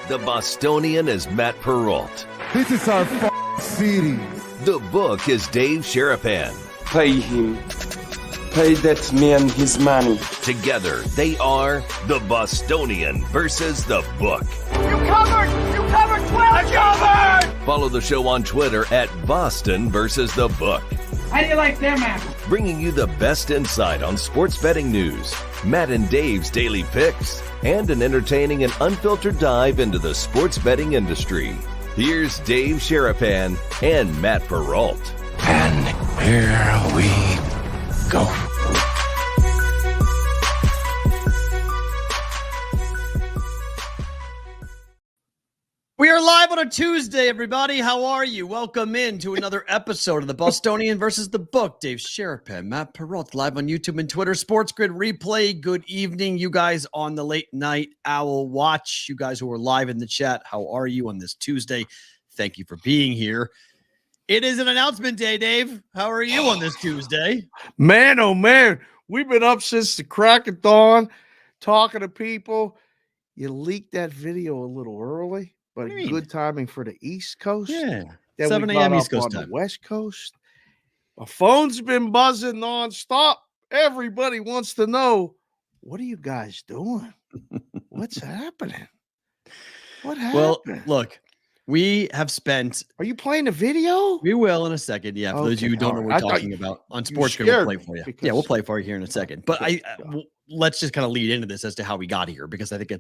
The Bostonian is Matt Perrault. This is our city. The book is Dave Sharapan. Pay him. Pay that man his money. Together, they are the Bostonian versus the book. You covered! You covered 12! Covered! Follow the show on Twitter at Boston versus the book. How do you like them apples? Bringing you the best insight on sports betting news, Matt and Dave's daily picks, and an entertaining and unfiltered dive into the sports betting industry. Here's Dave Sharapan and Matt Perrault. And here we go. We are live on a Tuesday, everybody. How are you? Welcome in to another episode of the Bostonian versus the book. Dave Sharapan, Matt Perrault, live on YouTube and Twitter. Sports Grid replay. Good evening, you guys on the late night owl watch. You guys who are live in the chat, how are you on this Tuesday? Thank you for being here. It is an announcement day, Dave. How are you on this Tuesday? Man, oh man, we've been up since the crack of dawn talking to people. You leaked that video a little early. But good timing for the East Coast. Yeah. Then 7 a.m. East Coast time. The West Coast. My phone's been buzzing nonstop. Everybody wants to know, what are you guys doing? What's happening? What happened? Well, look, we have spent. Are you playing the video? We will in a second. Yeah. For those of you who don't know what we're talking about on Sports Grid, we'll play for you. Yeah, we'll play for you here in a second. But let's just kind of lead into this as to how we got here, because I think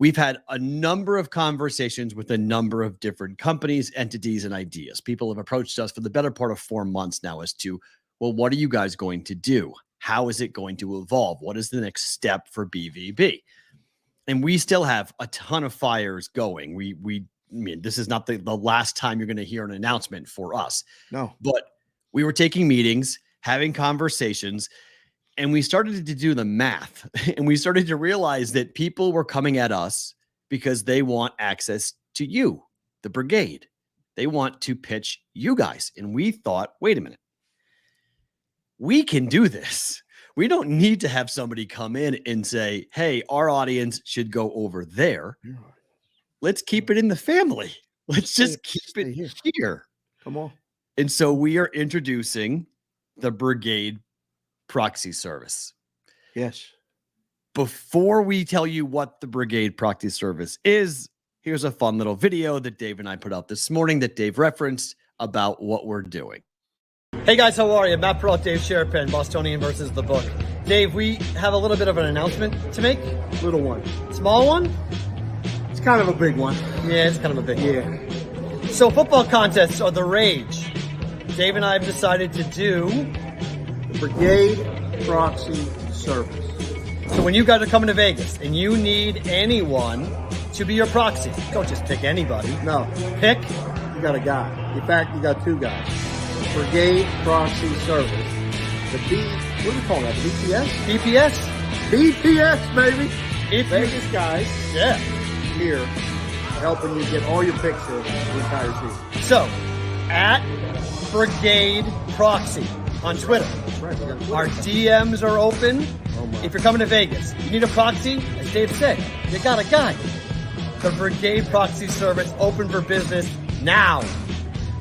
we've had a number of conversations with a number of different companies, entities, and ideas. People have approached us for the better part of 4 months now as to, well, what are you guys going to do? How is it going to evolve? What is the next step for BVB? And we still have a ton of fires going. I mean, this is not the last time you're going to hear an announcement for us. No. But we were taking meetings, having conversations, and we started to do the math, and we started to realize that people were coming at us because they want access to you, the brigade. They want to pitch you guys. And we thought, wait a minute, we can do this. We don't need to have somebody come in and say, hey, our audience should go over there. Let's keep it in the family. Let's just keep it here. Come on. And so we are introducing the brigade proxy service. Yes. Before we tell you what the brigade proxy service is, here's a fun little video that Dave and I put out this morning that Dave referenced about what we're doing. Hey guys, how are you? Matt Perrault, Dave Sharapan, Bostonian versus the book. Dave, we have a little bit of an announcement to make. Little one. Small one? It's kind of a big one. Yeah, it's kind of a big one. So football contests are the rage. Dave and I have decided to do Brigade Proxy Service. So when you guys are coming to Vegas and you need anyone to be your proxy, don't just pick anybody. No. Pick. You got a guy. In fact, you got two guys. Brigade Proxy Service. What do we call that? BPS? BPS? BPS, baby. Vegas guys. Yeah. Here helping you get all your picks in the entire season. So, at Brigade Proxy on Twitter. Right, our DMs are open. If you're coming to Vegas, you need a proxy, as Dave said, you got a guy. The Brigade Proxy Service open for business now.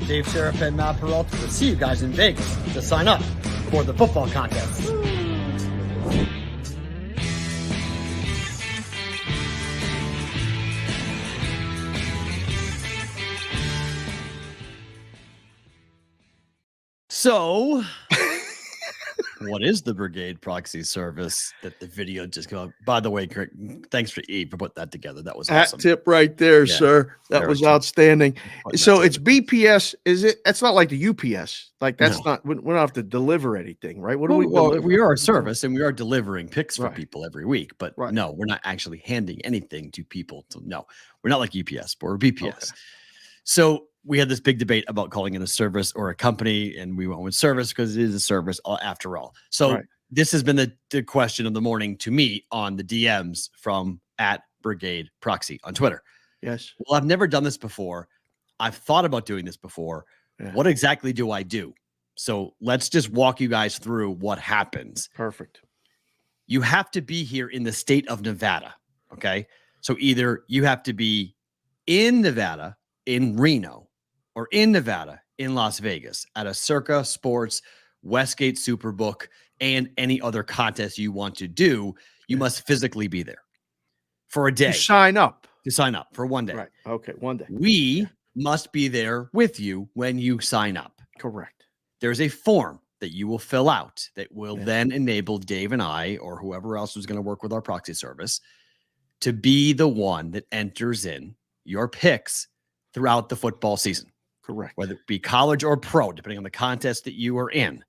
Dave Sharapan, Matt Perrault, will see you guys in Vegas to sign up for the football contest. So, what is the Brigade Proxy Service that the video just came out? By the way, Kurt, thanks for Eve for putting that together. That was awesome. Hat tip right there, sir. That was outstanding. So it's BPS. Is it? That's not like the UPS. Like that's not. We don't have to deliver anything, right? What do we? Well, we are a service, and we are delivering picks for people every week. But no, we're not actually handing anything to people. No, we're not like UPS, but we're BPS. Okay. So we had this big debate about calling it a service or a company, and we went with service because it is a service after all. So this has been the question of the morning to me on the DMs from at Brigade Proxy on Twitter. Yes. Well, I've never done this before. I've thought about doing this before. Yeah. What exactly do I do? So let's just walk you guys through what happens. Perfect. You have to be here in the state of Nevada. Okay. So either you have to be in Nevada, in Reno, or in Nevada, in Las Vegas, at a Circa Sports, Westgate Superbook, and any other contest you want to do, you must physically be there for a day. To sign up For one day. Right. Okay. One day. We must be there with you when you sign up. Correct. There's a form that you will fill out that will then enable Dave and I, or whoever else who's going to work with our proxy service, to be the one that enters in your picks throughout the football season. Correct. Whether it be college or pro, depending on the contest that you are in.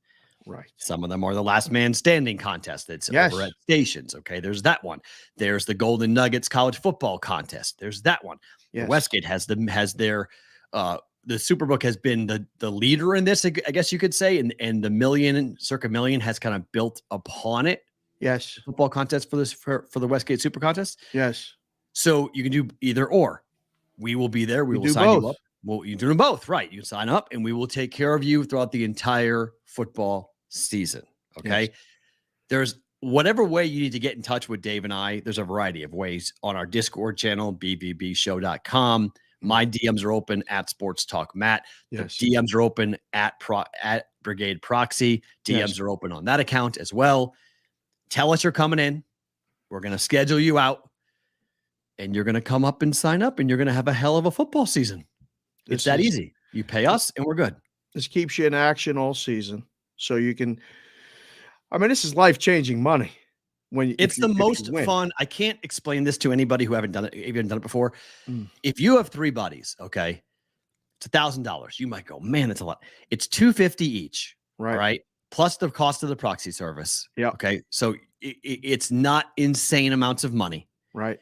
Right. Some of them are the last man standing contest that's over at stations. Okay. There's that one. There's the Golden Nuggets college football contest. There's that one. Yes. Westgate has their the Superbook has been the leader in this, I guess you could say, and the Circa Million has kind of built upon it. Yes. Football contest for the Westgate Super Contest. Yes. So you can do either or. We will be there. We will sign you up. Well, you do them both, right? You sign up, and we will take care of you throughout the entire football season. Okay. Yes. There's whatever way you need to get in touch with Dave and I. There's a variety of ways on our Discord channel, bvbshow.com. My DMs are open at Sports Talk Matt. Yes. The DMs are open at Brigade Proxy. DMs are open on that account as well. Tell us you're coming in. We're going to schedule you out, and you're going to come up and sign up, and you're going to have a hell of a football season. It's that easy. You pay us, and we're good. This keeps you in action all season, so you can. I mean, this is life-changing money. It's the most fun. I can't explain this to anybody who haven't done it before. If you have 3 buddies, okay, it's $1,000. You might go, man, that's a lot. It's $250 each, right? Plus the cost of the proxy service. Yeah. Okay. So it's not insane amounts of money. Right.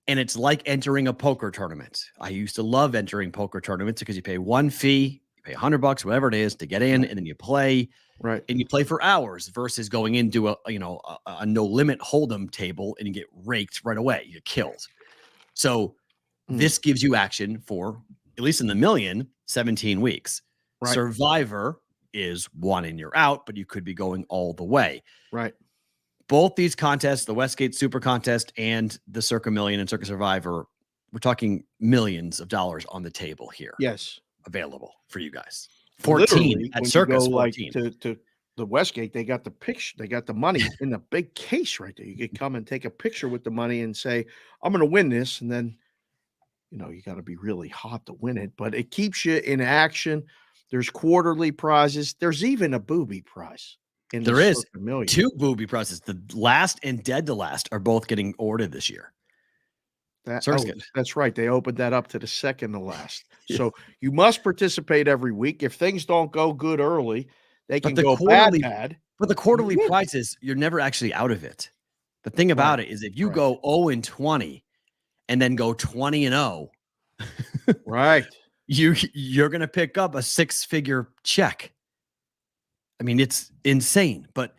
And it's like entering a poker tournament. I used to love entering poker tournaments because you pay one fee, you pay $100, whatever it is, to get in, and then you play. Right. And you play for hours versus going into a no limit hold'em table and you get raked right away. You're killed. So this gives you action for, at least in the million, 17 weeks. Right. Survivor is 1 and you're out, but you could be going all the way. Right. Both these contests, the Westgate Super Contest and the Circa Million and Circa Survivor, we're talking millions of dollars on the table here. Yes. Available for you guys. 14 at Circus. 14. Like to the Westgate, they got the picture, they got the money in the big case right there. You could come and take a picture with the money and say, I'm going to win this. And then, you got to be really hot to win it, but it keeps you in action. There's quarterly prizes. There's even a booby prize. There is 2 booby prizes. The last and dead to last are both getting awarded this year. That's right. They opened that up to the second to last. So you must participate every week. If things don't go good early, they can go bad. But the quarterly prizes, you're never actually out of it. The thing about it is if you go 0-20 and then go 20-0, right, you're going to pick up a 6-figure check. I mean, it's insane. But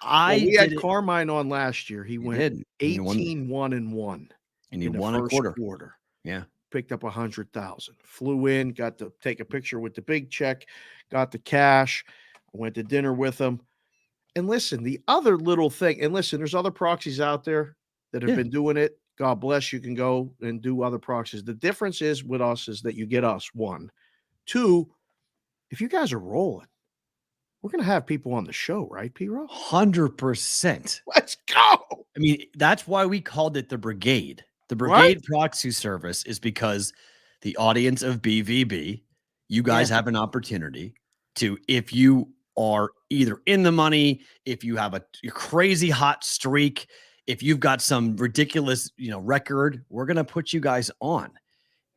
we had Carmine on last year. He went 18-1-1. And you won a quarter. Yeah. Picked up 100,000. Flew in, got to take a picture with the big check, got the cash, went to dinner with him. And listen, the other little thing, and listen, there's other proxies out there that have been doing it. God bless, you can go and do other proxies. The difference is with us is that you get us, 1. 2, if you guys are rolling, we're going to have people on the show, right, Perrault? 100%. Let's go. I mean, that's why we called it the Brigade. The Brigade proxy service is because the audience of BVB, you guys have an opportunity to, if you are either in the money, if you have a crazy hot streak, if you've got some ridiculous, record, we're going to put you guys on.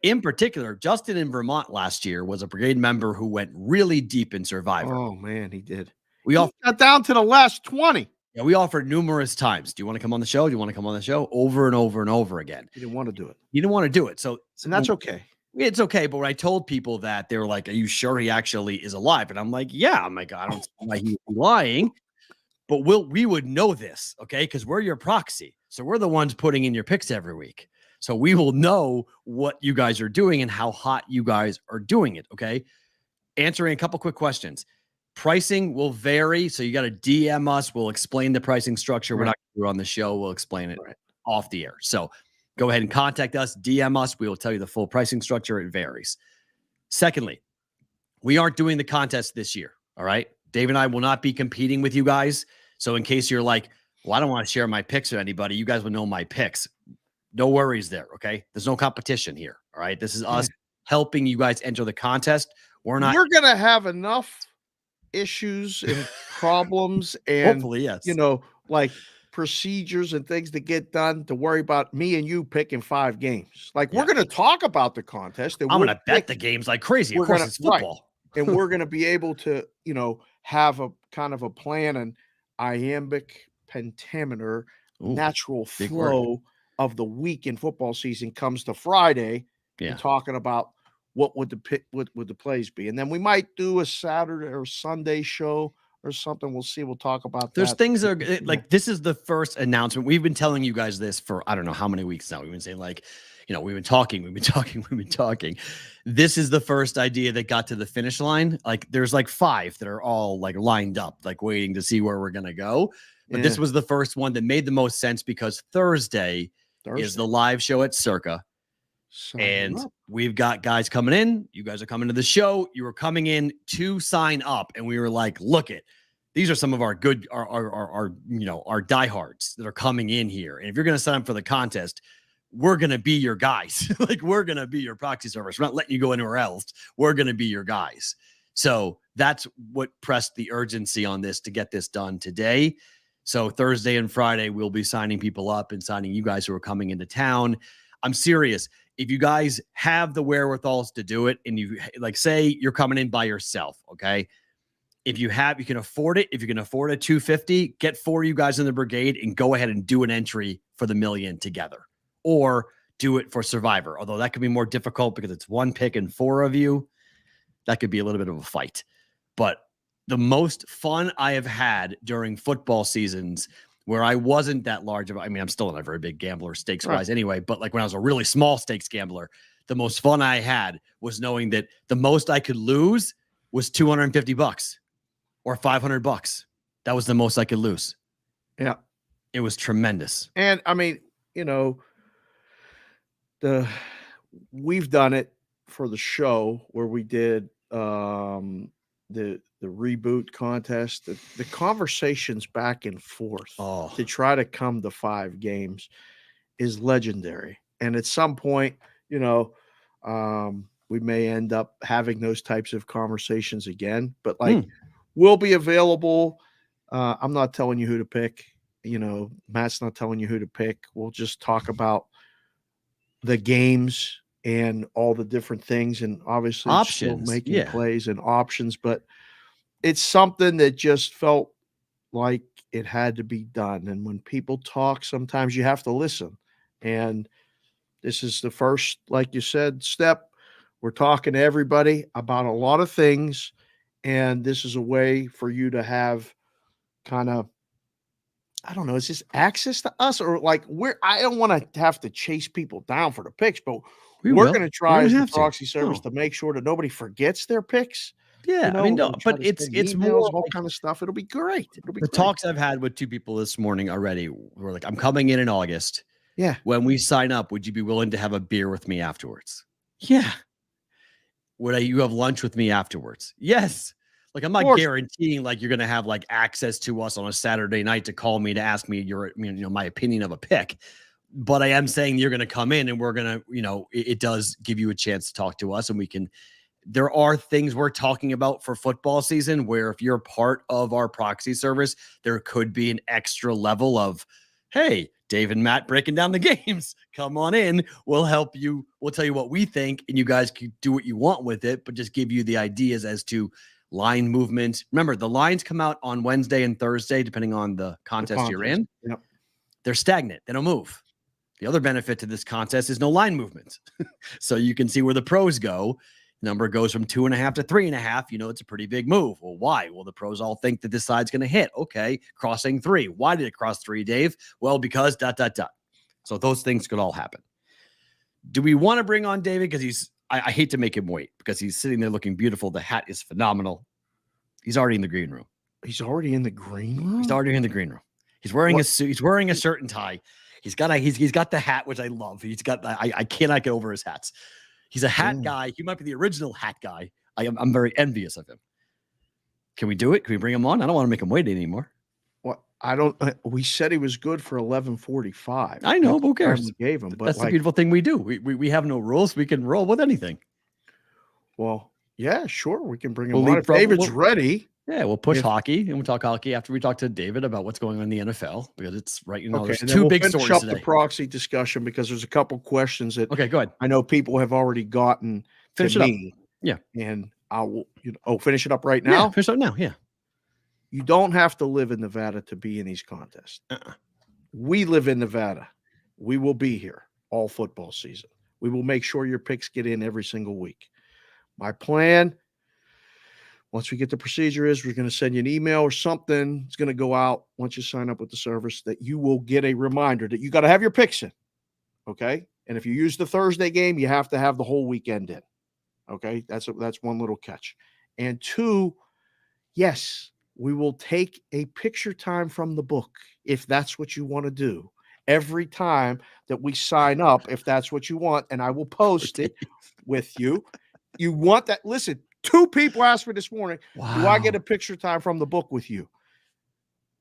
In particular, Justin in Vermont last year was a Brigade member who went really deep in Survivor. Oh, man, he did. We all got down to the last 20. Yeah, we offered numerous times. Do you want to come on the show? Do you want to come on the show? Over and over and over again. You didn't want to do it. You didn't want to do it. And that's okay. It's okay. But when I told people that, they were like, are you sure he actually is alive? And I'm like, yeah. I'm like, I don't see why he's lying. But we would know this, okay? Because we're your proxy. So we're the ones putting in your picks every week. So we will know what you guys are doing and how hot you guys are doing it, okay? Answering a couple quick questions. Pricing will vary, so you got to DM us. We'll explain the pricing structure. We're not going to do it on the show. We'll explain it off the air. So Go ahead and contact us, DM us. We will tell you the full pricing structure. It varies. Secondly, we aren't doing the contest this year. All right. Dave and I will not be competing with you guys. So in case you're like, well, I don't want to share my picks with anybody, you guys will know my picks. No worries there. Okay. There's no competition here. All right. This is us helping you guys enter the contest. We're going to have enough issues and problems and hopefully, yes, like procedures and things to get done to worry about me and you picking 5 games. Like we're going to talk about the contest. And I'm going to bet the games like crazy. Of course, it's football. Right. And we're going to be able to, have a kind of a plan and iambic pentameter, natural flow of the week in football season comes to Friday. And talking about what would the plays be, and then we might do a Saturday or Sunday show or something. We'll see. We'll talk about. There's things that are like this is the first announcement. We've been telling you guys this for I don't know how many weeks now. We've been saying like, we've been talking. This is the first idea that got to the finish line. Like there's like 5 that are all like lined up, like waiting to see where we're gonna go. But this was the first one that made the most sense because Thursday is the live show at Circa. And we've got guys coming in. You guys are coming to the show. You were coming in to sign up. And we were like, look these are some of our good, our diehards that are coming in here. And if you're going to sign up for the contest, we're going to be your guys. Like we're going to be your proxy service. We're not letting you go anywhere else. We're going to be your guys. So that's what pressed the urgency on this to get this done today. So Thursday and Friday, we'll be signing people up and signing you guys who are coming into town. I'm serious. If you guys have the wherewithals to do it and you like say you're coming in by yourself, okay? If you can afford it, if you can afford a 250, get 4 of you guys in the brigade and go ahead and do an entry for the $1 million together or do it for Survivor. Although that could be more difficult because it's 1 pick and 4 of you. That could be a little bit of a fight. But the most fun I have had during football seasons where I wasn't that large of, I'm still not a very big gambler stakes wise anyway, but like when I was a really small stakes gambler, the most fun I had was knowing that the most I could lose was $250 or $500. That was the most I could lose. Yeah. It was tremendous. And we've done it for the show where we did the reboot contest, the conversations back and forth to try to come to 5 games is legendary. And at some point, we may end up having those types of conversations again, but we'll be available. I'm not telling you who to pick, Matt's not telling you who to pick. We'll just talk about the games and all the different things and obviously options, making plays and options, but it's something that just felt like it had to be done. And when people talk, sometimes you have to listen. And this is the first, like you said, step. We're talking to everybody about a lot of things. And this is a way for you to have kind of, I don't know, is this access to us or like I don't want to have to chase people down for the picks, but we're going to try as the proxy service to make sure that nobody forgets their picks. Yeah, but it's more all kind of stuff. It'll be great. The talks I've had with 2 people this morning already were like, I'm coming in August. Yeah. When we sign up, would you be willing to have a beer with me afterwards? Yeah. Would you have lunch with me afterwards? Yes. Like I'm not guaranteeing like you're going to have like access to us on a Saturday night to call me to ask me my opinion of a pick. But I am saying you're going to come in and we're going to, it does give you a chance to talk to us and we can. There are things we're talking about for football season where if you're part of our proxy service, there could be an extra level of, hey, Dave and Matt breaking down the games. Come on in. We'll help you. We'll tell you what we think, and you guys can do what you want with it, but just give you the ideas as to line movement. Remember, the lines come out on Wednesday and Thursday, depending on the contest you're in. Yep. They're stagnant. They don't move. The other benefit to this contest is no line movement. So you can see where the pros go. Number goes from 2.5 to 3.5. It's a pretty big move. Well, why? Well, the pros all think that this side's going to hit. Okay, crossing 3. Why did it cross 3, Dave? Well, because ... So those things could all happen. Do we want to bring on David? Because I hate to make him wait because he's sitting there looking beautiful. The hat is phenomenal. He's already in the green room. He's already in the green room? He's already in the green room. He's wearing a suit. He's wearing a shirt and tie. He's got the hat, which I love. He's got I cannot get over his hats. He's a hat guy. He might be the original hat guy. I'm very envious of him. Can we do it? Can we bring him on? I don't want to make him wait anymore. Well, we said he was good for 11:45. I know, but who cares? We gave him, but that's the beautiful thing we do. We have no rules. We can roll with anything. Well, yeah, sure. We can bring him on if David's ready. Yeah, we'll push hockey, and we'll talk hockey after we talk to David about what's going on in the NFL, because it's right. There's two big stories today. The proxy discussion, because there's a couple questions that go ahead. I know people have already gotten finish to it me. Up. Yeah, and I will. Finish it up right now. Yeah, finish it up now. Yeah, you don't have to live in Nevada to be in these contests. We live in Nevada. We will be here all football season. We will make sure your picks get in every single week. My plan, once we get the procedure, is we're going to send you an email or something. It's going to go out once you sign up with the service, that you will get a reminder that you got to have your picks in. Okay. And if you use the Thursday game, you have to have the whole weekend in. Okay. That's one little catch. And two, yes, we will take a picture time from the book if that's what you want to do every time that we sign up, if that's what you want. And I will post it with you. You want that? Listen, 2 people asked me this morning, wow, do I get a picture time from the book with you?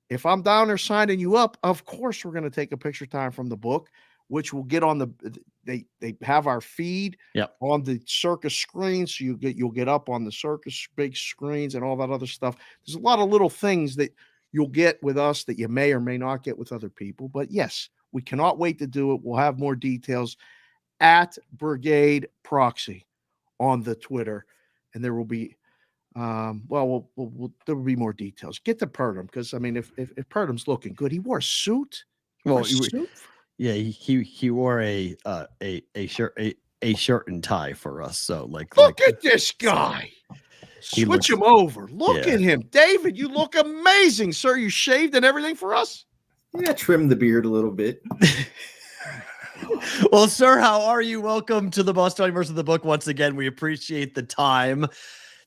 If I'm down there signing you up, of course we're going to take a picture time from the book, which will get on they have our feed on the Circus screen. So you'll get up on the Circus big screens and all that other stuff. There's a lot of little things that you'll get with us that you may or may not get with other people. But yes, we cannot wait to do it. We'll have more details at Brigade Proxy on the Twitter, and there will be there will be more details. Get to Purdom, because I mean, if Purdom's looking good, he wore a suit. Yeah, he wore a shirt and tie for us. So look at this guy. Switch him over. Look at him, David. You look amazing, sir. You shaved and everything for us. Yeah, trim the beard a little bit. Well, sir, how are you? Welcome to the Bostonian versus the book once again. We appreciate the time.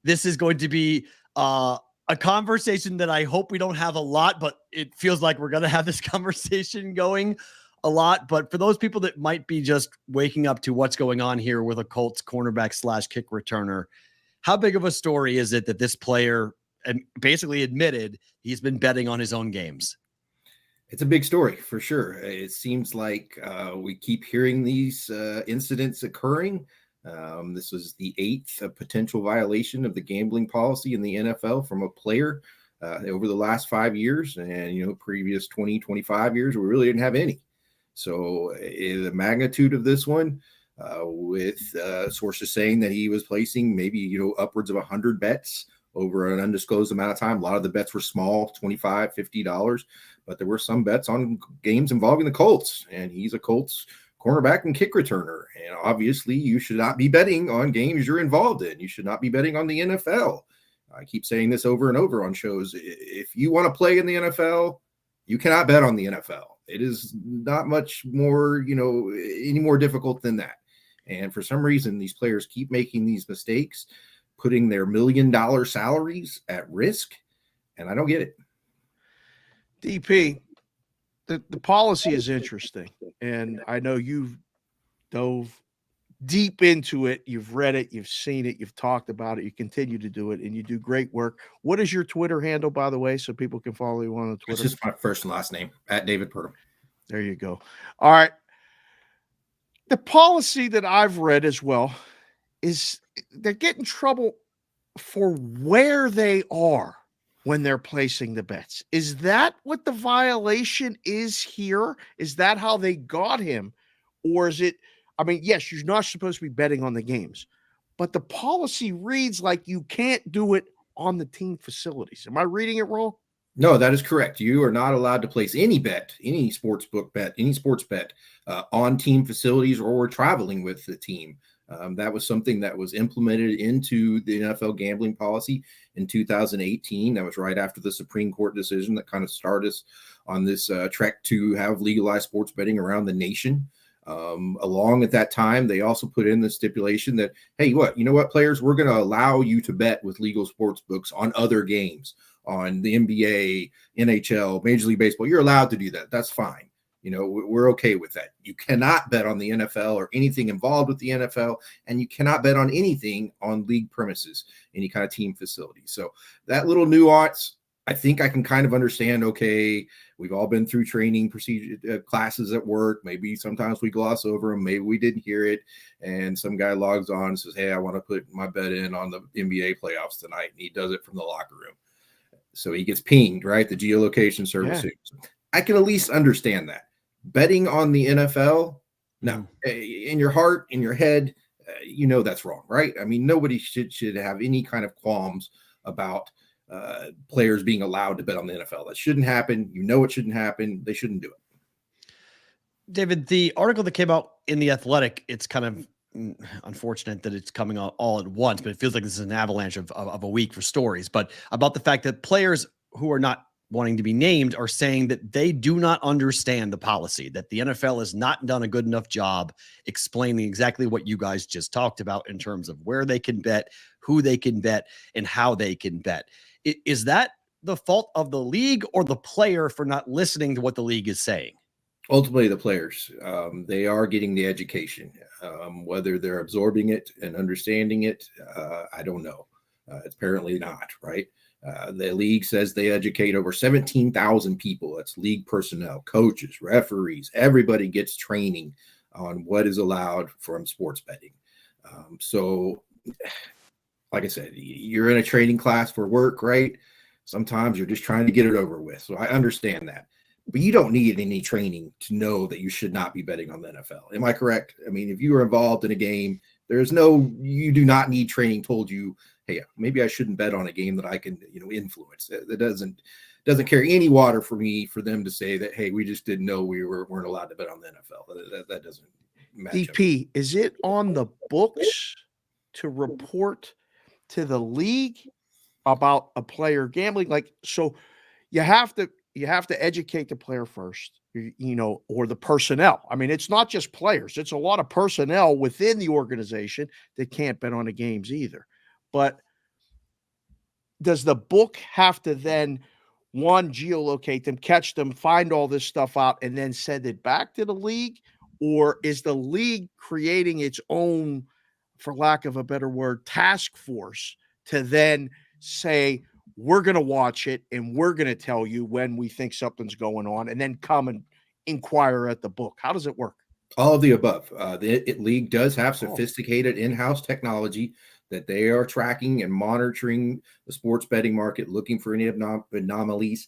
This is going to be a conversation that I hope we don't have a lot, but it feels like we're going to have this conversation going a lot. But for those people that might be just waking up to what's going on here with a Colts cornerback / kick returner, how big of a story is it that this player basically admitted he's been betting on his own games? It's a big story for sure. It seems like we keep hearing these incidents occurring. This was the 8th potential violation of the gambling policy in the NFL from a player over the last 5 years. And, previous 20, 25 years, we really didn't have any. So the magnitude of this one, with sources saying that he was placing maybe, upwards of 100 bets over an undisclosed amount of time. A lot of the bets were small, $25, $50, but there were some bets on games involving the Colts, and he's a Colts cornerback and kick returner. And obviously you should not be betting on games you're involved in. You should not be betting on the NFL. I keep saying this over and over on shows. If you want to play in the NFL, you cannot bet on the NFL. It is not much more, any more difficult than that. And for some reason, these players keep making these mistakes, putting their $1 million salaries at risk. And I don't get it. DP, the policy is interesting. And I know you've dove deep into it. You've read it. You've seen it. You've talked about it. You continue to do it. And you do great work. What is your Twitter handle, by the way, so people can follow you on the Twitter? It's just my first and last name, at David Perrault. There you go. All right. The policy that I've read as well is they get in trouble for where they are when they're placing the bets. Is that what the violation is here? Is that how they got him? Or is it, yes, you're not supposed to be betting on the games, but the policy reads like you can't do it on the team facilities. Am I reading it wrong? No, that is correct. You are not allowed to place any bet, any sports bet on team facilities or traveling with the team. That was something that was implemented into the NFL gambling policy in 2018. That was right after the Supreme Court decision that kind of started us on this trek to have legalized sports betting around the nation. Along at that time, they also put in the stipulation that, hey, players, we're going to allow you to bet with legal sports books on other games, on the NBA, NHL, Major League Baseball. You're allowed to do that. That's fine. We're okay with that. You cannot bet on the NFL or anything involved with the NFL, and you cannot bet on anything on league premises, any kind of team facility. So that little nuance, I think I can kind of understand. Okay, we've all been through training procedure classes at work. Maybe sometimes we gloss over them. Maybe we didn't hear it. And some guy logs on and says, hey, I want to put my bet in on the NBA playoffs tonight. And he does it from the locker room. So he gets pinged, right? The geolocation service. Yeah. I can at least understand that. Betting on the NFL, no. In your heart, in your head, that's wrong, right? I mean, nobody should have any kind of qualms about players being allowed to bet on the NFL. That shouldn't happen. It shouldn't happen. They shouldn't do it. David, the article that came out in The Athletic, it's kind of unfortunate that it's coming all at once, but it feels like this is an avalanche of a week for stories. But about the fact that players who are not wanting to be named are saying that they do not understand the policy, that the NFL has not done a good enough job explaining exactly what you guys just talked about in terms of where they can bet, who they can bet, and how they can bet. Is that the fault of the league or the player for not listening to what the league is saying? Ultimately, the players. They are getting the education. Whether they're absorbing it and understanding it, I don't know. It's apparently not, right? The league says they educate over 17,000 people. That's league personnel, coaches, referees. Everybody gets training on what is allowed from sports betting. So, like I said, you're in a training class for work, right? Sometimes you're just trying to get it over with. So I understand that. But you don't need any training to know that you should not be betting on the NFL. Am I correct? I mean, if you were involved in a game, you do not need training told you, hey, maybe I shouldn't bet on a game that I can, influence. That doesn't carry any water for me for them to say that, hey, we just didn't know we weren't allowed to bet on the NFL. That doesn't match DP, is it on the books to report to the league about a player gambling? Like, so you have to educate the player first, or the personnel. I mean, it's not just players. It's a lot of personnel within the organization that can't bet on the games either. But does the book have to then, one, geolocate them, catch them, find all this stuff out, and then send it back to the league? Or is the league creating its own, for lack of a better word, task force to then say, we're going to watch it and we're going to tell you when we think something's going on, and then come and inquire at the book? How does it work? All of the above. The league does have sophisticated in-house technology that they are tracking and monitoring the sports betting market, looking for any anomalies,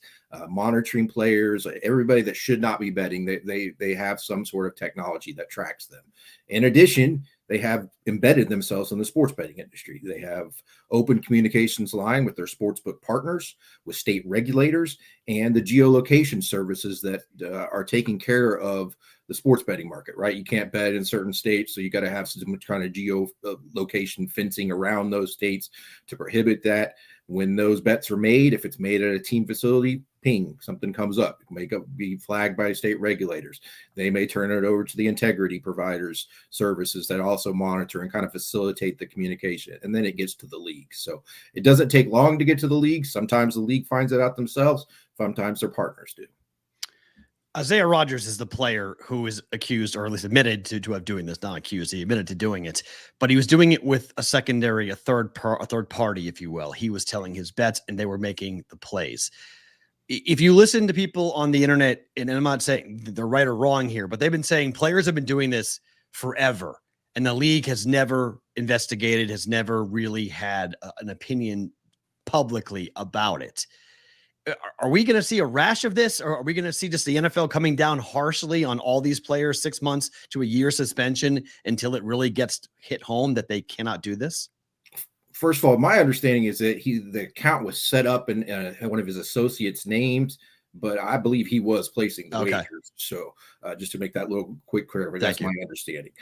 monitoring players, everybody that should not be betting. They have some sort of technology that tracks them. In addition, they have embedded themselves in the sports betting industry. They have open communications line with their sportsbook partners, with state regulators, and the geolocation services that are taking care of the sports betting market, right? You can't bet in certain states, so you got to have some kind of geolocation fencing around those states to prohibit that. When those bets are made, if it's made at a team facility, ping, something comes up. It may be flagged by state regulators. They may turn it over to the integrity providers services that also monitor and kind of facilitate the communication. And then it gets to the league. So it doesn't take long to get to the league. Sometimes the league finds it out themselves. Sometimes their partners do. Isaiah Rodgers is the player who is accused, or at least admitted to have doing this. Not accused, he admitted to doing it, but he was doing it with a third party, if you will. He was telling his bets, and they were making the plays. If you listen to people on the internet, and I'm not saying they're right or wrong here, but they've been saying players have been doing this forever, and the league has never investigated, has never really had an opinion publicly about it. Are we going to see a rash of this, or are we going to see just the NFL coming down harshly on all these players, 6 months to a year suspension until it really gets hit home that they cannot do this? First of all, my understanding is that the account was set up in one of his associates' names, but I believe he was placing the wagers. So just to make that little quick clear, that's my understanding.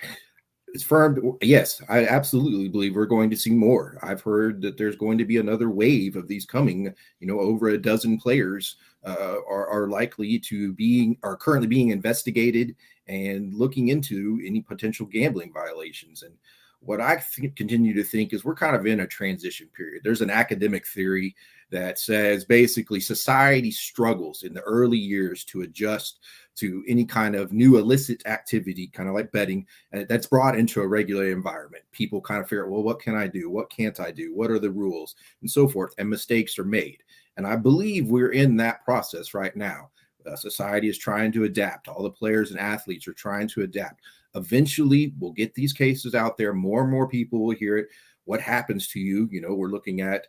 It's firm. Yes, I absolutely believe we're going to see more. I've heard that there's going to be another wave of these coming. Over a dozen players are likely to are currently being investigated and looking into any potential gambling violations. And what I continue to think is we're kind of in a transition period. There's an academic theory that says basically society struggles in the early years to adjust to any kind of new illicit activity, kind of like betting, and that's brought into a regulated environment. People kind of figure, well, what can I do? What can't I do? What are the rules? And so forth. And mistakes are made. And I believe we're in that process right now. Society is trying to adapt. All the players and athletes are trying to adapt. Eventually, we'll get these cases out there. More and more people will hear it. What happens to you? You know, we're looking at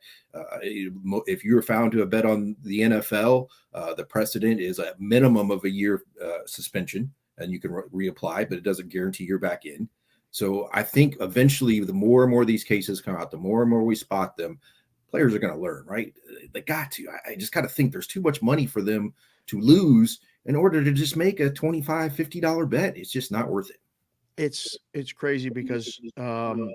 if you were found to have bet on the NFL, the precedent is a minimum of a year suspension, and you can reapply, but it doesn't guarantee you're back in. So I think eventually, the more and more these cases come out, the more and more we spot them, players are going to learn, right? They got to. I just got to think there's too much money for them to lose in order to just make a $25, $50 bet. It's just not worth it. It's crazy because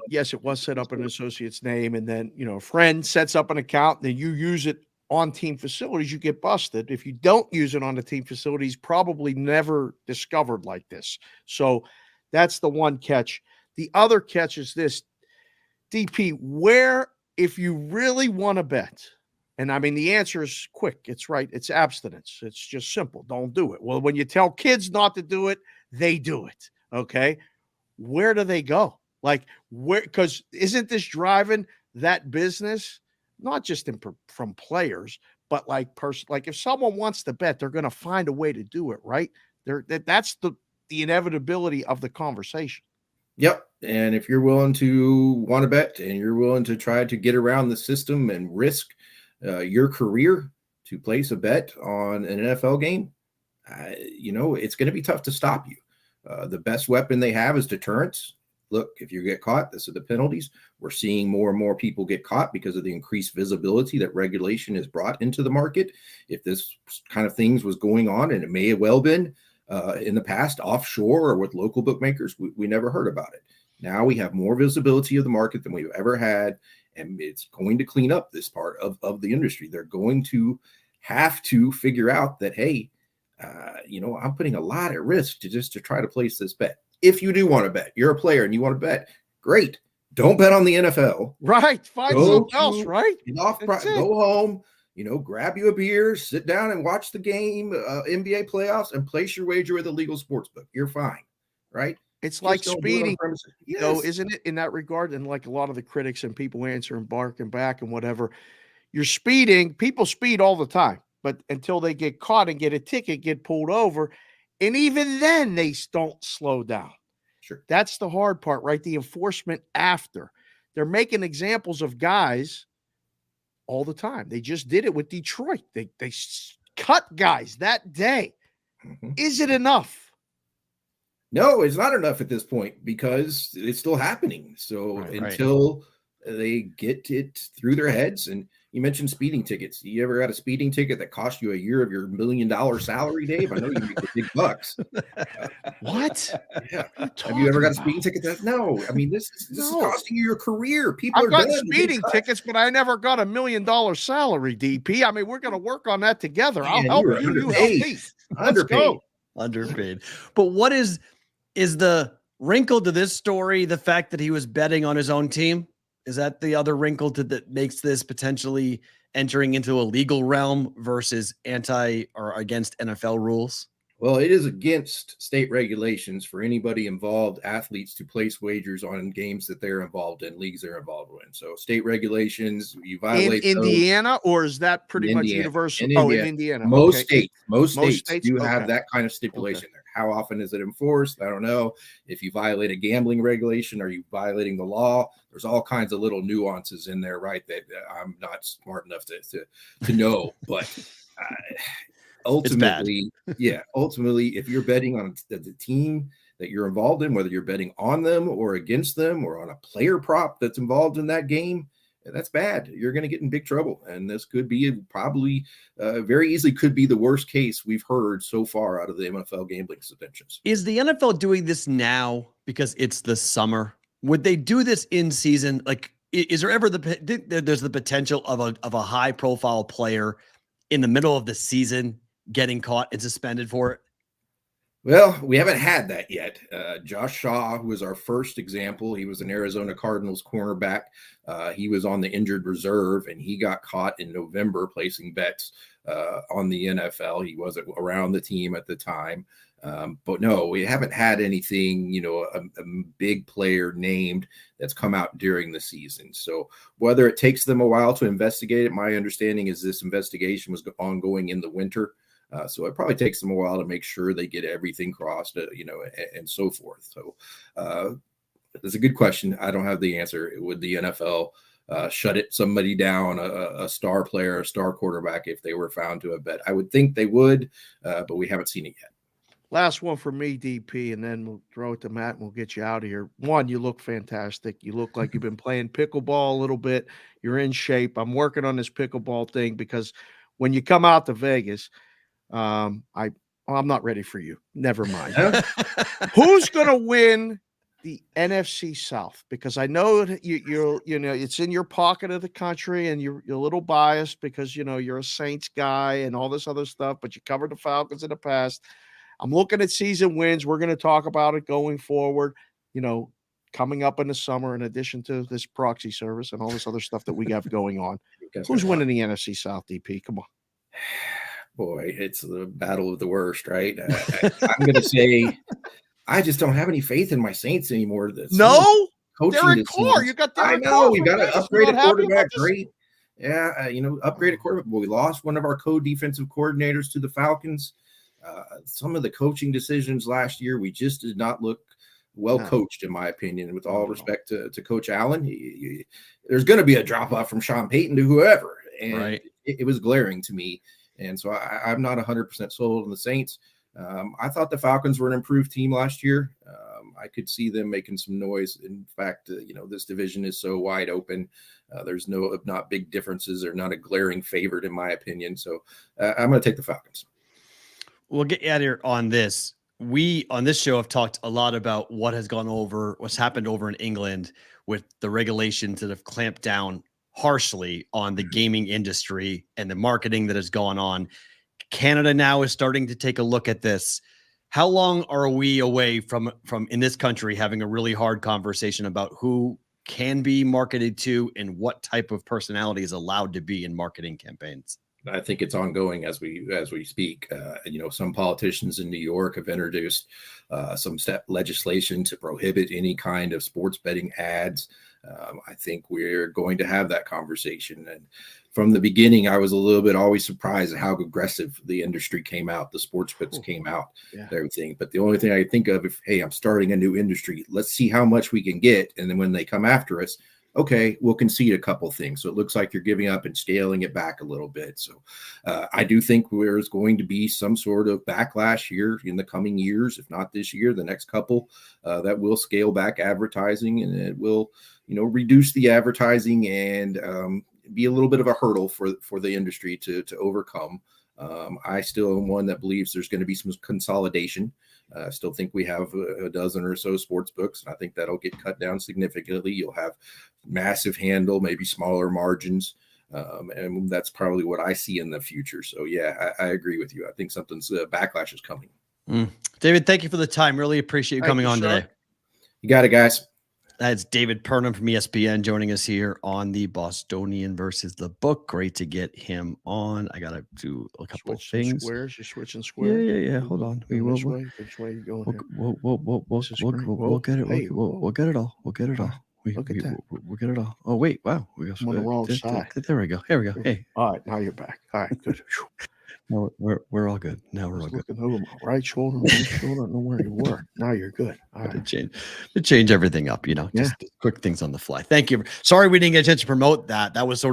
yes, it was set up in an associate's name, and then a friend sets up an account, and then you use it on team facilities, you get busted. If you don't use it on the team facilities, probably never discovered like this. So that's the one catch. The other catch is this, DP, where if you really want to bet, and I mean the answer is quick, it's right, it's abstinence. It's just simple. Don't do it. Well, when you tell kids not to do it, they do it. Okay. Where do they go? Like where? Because isn't this driving that business, not just from players, but like if someone wants to bet, they're going to find a way to do it, right? That's the inevitability of the conversation. Yep. And if you're willing to want to bet and you're willing to try to get around the system and risk your career to place a bet on an NFL game, it's going to be tough to stop you. The best weapon they have is deterrence. Look, if you get caught, this are the penalties. We're seeing more and more people get caught because of the increased visibility that regulation has brought into the market. If this kind of things was going on, and it may have well been in the past offshore or with local bookmakers, we never heard about it. Now we have more visibility of the market than we've ever had, and it's going to clean up this part of the industry. They're going to have to figure out that, hey, I'm putting a lot at risk to try to place this bet. If you do want to bet, you're a player and you want to bet, great. Don't bet on the NFL. Right. Find something else, right? Go home, grab you a beer, sit down and watch the game, NBA playoffs, and place your wager with a legal sports book. You're fine, right? It's like speeding, isn't it, in that regard? And like a lot of the critics and people answer and bark and back and whatever, you're speeding. People speed all the time. But until they get caught and get a ticket, get pulled over, and even then they don't slow down. Sure. That's the hard part, right? The enforcement after. They're making examples of guys all the time. They just did it with Detroit. They cut guys that day. Mm-hmm. Is it enough? No, it's not enough at this point because it's still happening. So until they get it through their heads, and you mentioned speeding tickets. You ever got a speeding ticket that cost you a year of your $1 million salary, Dave? I know you make the big bucks. What? Yeah. Have you ever got a speeding ticket? No. I mean, this is costing you your career. People I've got speeding tickets, but I never got $1 million salary, DP. I mean, we're going to work on that together. I'll help you. You help me. Let's go. Underpaid. But what is the wrinkle to this story? The fact that he was betting on his own team? Is that the other wrinkle that makes this potentially entering into a legal realm versus anti or against NFL rules? Well, it is against state regulations for anybody involved, athletes, to place wagers on games that they're involved in, leagues they're involved in. So state regulations, you violate in Indiana, or is that pretty much universal? In Indiana. Most states do have that kind of stipulation there. How often is it enforced? I don't know. If you violate a gambling regulation, are you violating the law? There's all kinds of little nuances in there, right? That I'm not smart enough to know, but ultimately, if you're betting on the team that you're involved in, whether you're betting on them or against them or on a player prop that's involved in that game, that's bad. You're going to get in big trouble. And this could be probably very easily could be the worst case we've heard so far out of the NFL gambling suspensions. Is the NFL doing this now because it's the summer? Would they do this in season? Like, is there ever there's the potential of a high profile player in the middle of the season getting caught and suspended for it? Well, we haven't had that yet. Josh Shaw was our first example. He was an Arizona Cardinals cornerback. He was on the injured reserve, and he got caught in November placing bets on the NFL. He wasn't around the team at the time. But no, we haven't had anything, a big player named that's come out during the season. So whether it takes them a while to investigate it, my understanding is this investigation was ongoing in the winter. So it probably takes them a while to make sure they get everything crossed, and so forth. So that's a good question. I don't have the answer. Would the NFL shut somebody down, a star player, a star quarterback, if they were found to have bet? I would think they would, but we haven't seen it yet. Last one for me, DP, and then we'll throw it to Matt and we'll get you out of here. One, you look fantastic. You look like you've been playing pickleball a little bit. You're in shape. I'm working on this pickleball thing because when you come out to Vegas, I'm not ready for you. Never mind. Who's going to win the NFC South? Because I know you're it's in your pocket of the country, and you're a little biased because you're a Saints guy and all this other stuff. But you covered the Falcons in the past. I'm looking at season wins. We're going to talk about it going forward. Coming up in the summer, in addition to this proxy service and all this other stuff that we have going on. Who's winning the NFC South, DP? Come on. Boy, it's the battle of the worst, right? I'm going to say I just don't have any faith in my Saints anymore. No? Derek Carr. You got Derek Carr. I know. We got to upgrade a quarterback. Great. Yeah, upgrade a quarterback. Well, we lost one of our co-defensive coordinators to the Falcons. Some of the coaching decisions last year, we just did not look well coached, in my opinion. With all respect to Coach Allen, there's going to be a drop-off from Sean Payton to whoever. And it was glaring to me. And so I'm not 100% sold on the Saints. I thought the Falcons were an improved team last year. I could see them making some noise. In fact, this division is so wide open. There's not big differences. They're not a glaring favorite, in my opinion. So I'm going to take the Falcons. We'll get out of here on this. We, on this show, have talked a lot about what's happened over in England with the regulations that have clamped down harshly on the gaming industry and the marketing that has gone on. Canada now is starting to take a look at this. How long are we away from in this country having a really hard conversation about who can be marketed to and what type of personality is allowed to be in marketing campaigns? I think it's ongoing as we speak. Some politicians in New York have introduced some legislation to prohibit any kind of sports betting ads. I think we're going to have that conversation. And from the beginning, I was a little bit always surprised at how aggressive the industry came out. The sports bets came out, everything. But the only thing I think of, I'm starting a new industry, let's see how much we can get. And then when they come after us, okay, we'll concede a couple things. So it looks like you're giving up and scaling it back a little bit. So I do think there's going to be some sort of backlash here in the coming years, if not this year, the next couple, that will scale back advertising, and it will, reduce the advertising and be a little bit of a hurdle for the industry to overcome. I still am one that believes there's going to be some consolidation. I still think we have a dozen or so sports books, and I think that'll get cut down significantly. You'll have massive handle, maybe smaller margins, and that's probably what I see in the future. So, I agree with you. I think something's backlash is coming. David, thank you for the time. Really appreciate you coming on today. You got it, guys. That's David Perrault from ESPN joining us here on the Bostonian versus the book. Great to get him on. I got to do a couple of things. Squares, you're switching squares. Yeah. Hold on. Which way are you going? We'll get it. We'll get it all. We'll get it all. We'll get it all. Oh wait! Wow, I'm on the wrong side. There we go. Hey. All right, now you're back. All right, good. No, we're all good. Now we're all good. Over my right shoulder, left shoulder. I don't know where you were. Now you're good. All right. To change everything up, just quick things on the fly. Thank you. Sorry we didn't get a chance to promote that. That was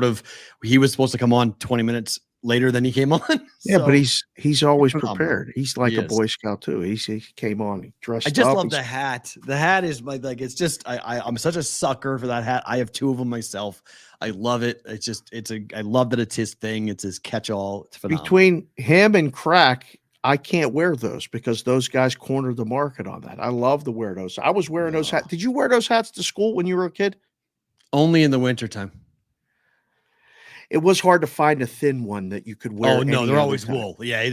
he was supposed to come on 20 minutes later than he came on. Yeah, but he's always prepared. He's like a Boy Scout too. He came on, he dressed up. I just love the hat. The hat is it's just I'm such a sucker for that hat. I have two of them myself. I love it. I love that it's his thing. It's his catch-all. It's phenomenal. Between him and Crack, I can't wear those because those guys cornered the market on that. I love to wear those. I was wearing those hats. Did you wear those hats to school when you were a kid? Only in the wintertime. It was hard to find a thin one that you could wear. Oh no, they're always wool. Yeah, I